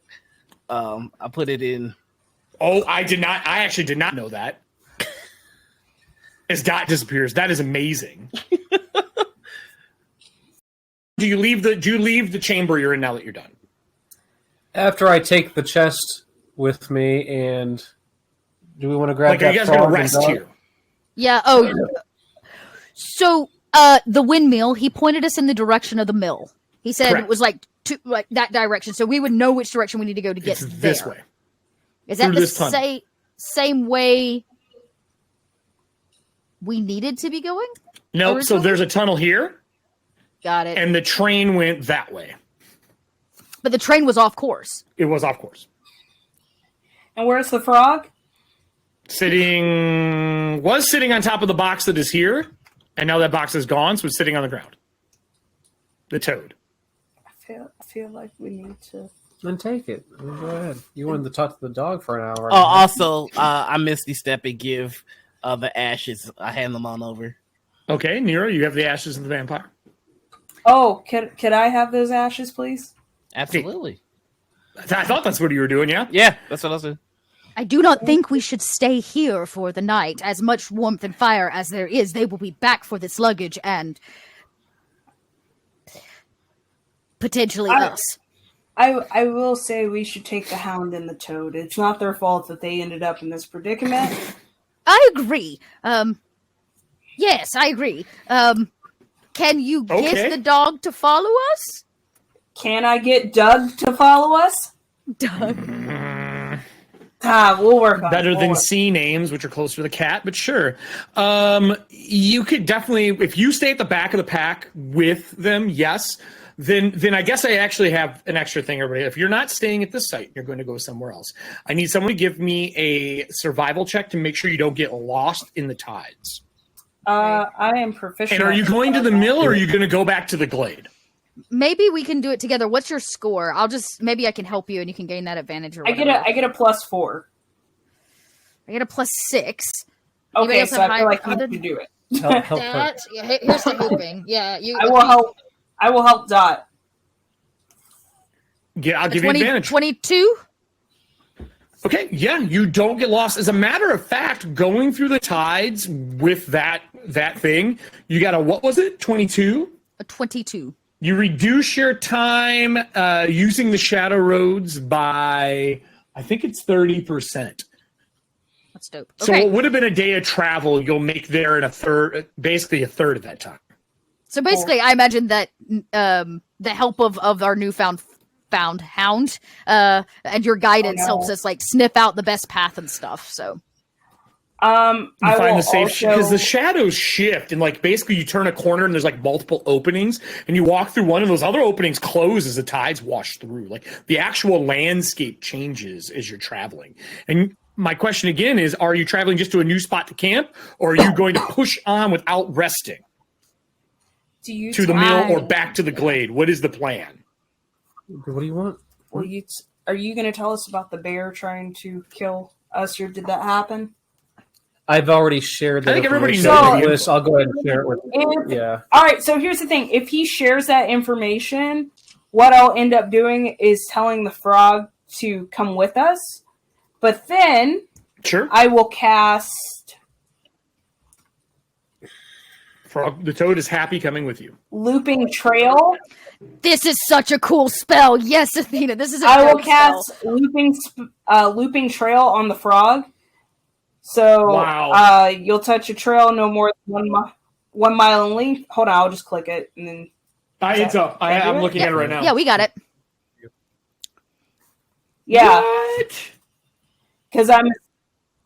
I put it in. Oh, I actually did not know that. As Dot disappears, that is amazing. Do you leave the chamber you're in now that you're done? After I take the chest with me, and do we want to grab Like, that are you guys going to frog and rest dog? here? Yeah. Oh. So, the windmill. He pointed us in the direction of the mill. He said Correct. it was like that direction, so we would know which direction we need to go to get It's there. this way. Is that Through the this tunnel. same way we needed to be going? Nope. So Originally? there's a tunnel here, Got it. and the train went that way. But the train was off course. It was off course. And where's the frog? Sitting on top of the box that is here, and now that box is gone, so it's sitting on the ground. The toad. I feel like we need to Then take it. Go ahead. You wanted to talk to the dog for an hour. Oh, also, I Misty Step and give the ashes. I hand them on over. Okay, Nero, you have the ashes of the vampire. Oh, could I have those ashes, please? Absolutely. I thought that's what you were doing, yeah? Yeah, that's what I was doing. I do not think we should stay here for the night. As much warmth and fire as there is, they will be back for this luggage and potentially us. I will say we should take the hound and the toad. It's not their fault that they ended up in this predicament. I agree. Yes, I agree. Can you get the dog to follow us? Can I get Doug to follow us? Doug. We'll work on Better it. than C names, which are closer to the cat, but sure. You could definitely, if you stay at the back of the pack with them, yes. Then I guess I actually have an extra thing, everybody. If you're not staying at this site, you're going to go somewhere else. I need someone to give me a survival check to make sure you don't get lost in the tides. I am proficient. And are you going to the mill or are you going to go back to the glade? Maybe we can do it together. What's your score? Maybe I can help you and you can gain that advantage. Or whatever. I get a +4. I get a +6. Okay, so I feel like you can do it. Help that. Yeah, here's the hoping. Yeah, you. I will help Dot. Yeah, I'll give you advantage. 22? Okay, yeah, you don't get lost. As a matter of fact, going through the tides with that thing, you got a, what was it, 22? A 22. You reduce your time using the shadow roads by, I think it's 30%. That's dope. So Okay. what would have been a day of travel, you'll make there in basically a third of that time. So basically, I imagine that the help of our newfound hound and your guidance helps us like sniff out the best path and stuff. So You find the safe because the shadows shift and like basically you turn a corner and there's like multiple openings and you walk through one of those other openings close as the tides wash through. Like the actual landscape changes as you're traveling. And my question again is, are you traveling just to a new spot to camp or are you going to push on without resting to the mill or back to the glade? What is the plan? What do you want? Are you going to tell us about the bear trying to kill us, or did that happen? I've already shared that. I think everybody information knows. I'll go ahead and share it with you. Yeah. All right, so here's the thing. If he shares that information, what I'll end up doing is telling the frog to come with us. But then Sure. I will cast Frog, the toad is happy coming with you. Looping Trail. this is such a cool spell. Yes, Athena, this is a I will dope spell. cast Looping Trail on the frog. So Wow. you'll touch a trail no more than 1 mile in length. Hold on, I'll just click it and then. It's up. I'm looking at it right now. Yeah, we got it. Yeah, What? because I'm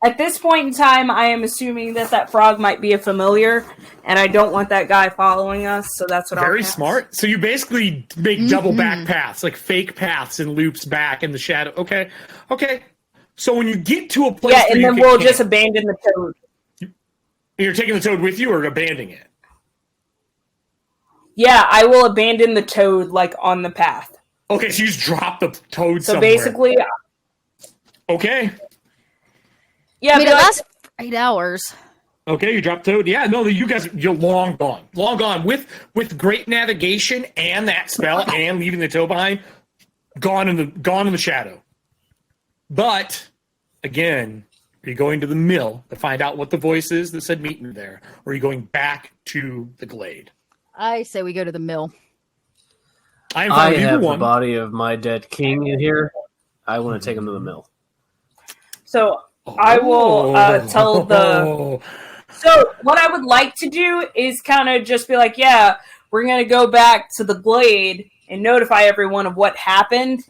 at this point in time, I am assuming that frog might be a familiar, and I don't want that guy following us. So that's what I'll Very cast. smart. So you basically make double back paths, like fake paths and loops back in the shadow. Okay. So when you get to a place, Yeah, where and you then can we'll camp, just abandon the toad. you're taking the toad with you or abandoning it. Yeah, I will abandon the toad like on the path. Okay, so you just drop the toad So somewhere. basically, Okay. yeah, I mean, be it like, lasts 8 hours. Okay, you drop toad. Yeah, no, you guys, you're long gone with great navigation and that spell and leaving the toad behind. Gone in the shadow. But again, are you going to the mill to find out what the voice is that said meet me there, or are you going back to the glade? I say we go to the mill. I am I fine with either have the one. body of my dead king in here. I want to take him to the mill. so I will tell the. Oh. So what I would like to do is kind of just be like, yeah, we're gonna go back to the glade and notify everyone of what happened.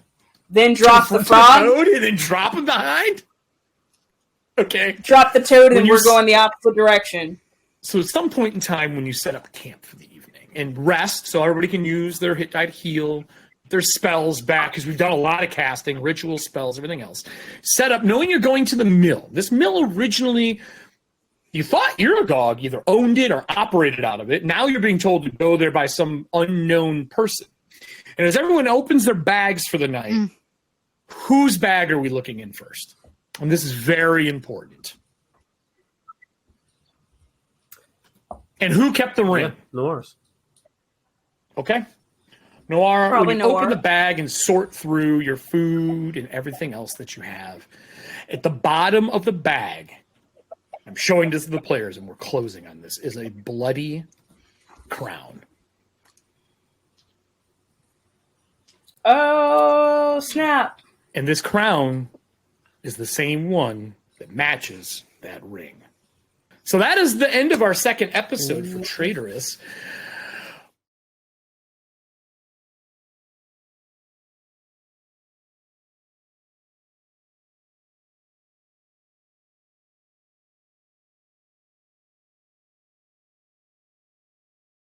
Then drop the frog, toad and then drop him behind. Okay. drop the toad, When and you we're s- going the opposite direction. So at some point in time when you set up camp for the evening and rest, so everybody can use their hit die to heal, their spells back, because we've done a lot of casting, ritual spells, everything else. Set up, knowing you're going to the mill. This mill originally, you thought Iragog either owned it or operated out of it. Now you're being told to go there by some unknown person. And as everyone opens their bags for the night, Whose bag are we looking in first? And this is very important. And who kept the ring? Yeah, Noir's. Okay. Noir, Probably when you open Noir. the bag and sort through your food and everything else that you have, at the bottom of the bag, I'm showing this to the players and we're closing on this, is a bloody crown. Oh, snap. And this crown is the same one that matches that ring. So that is the end of our second episode for Traitorous.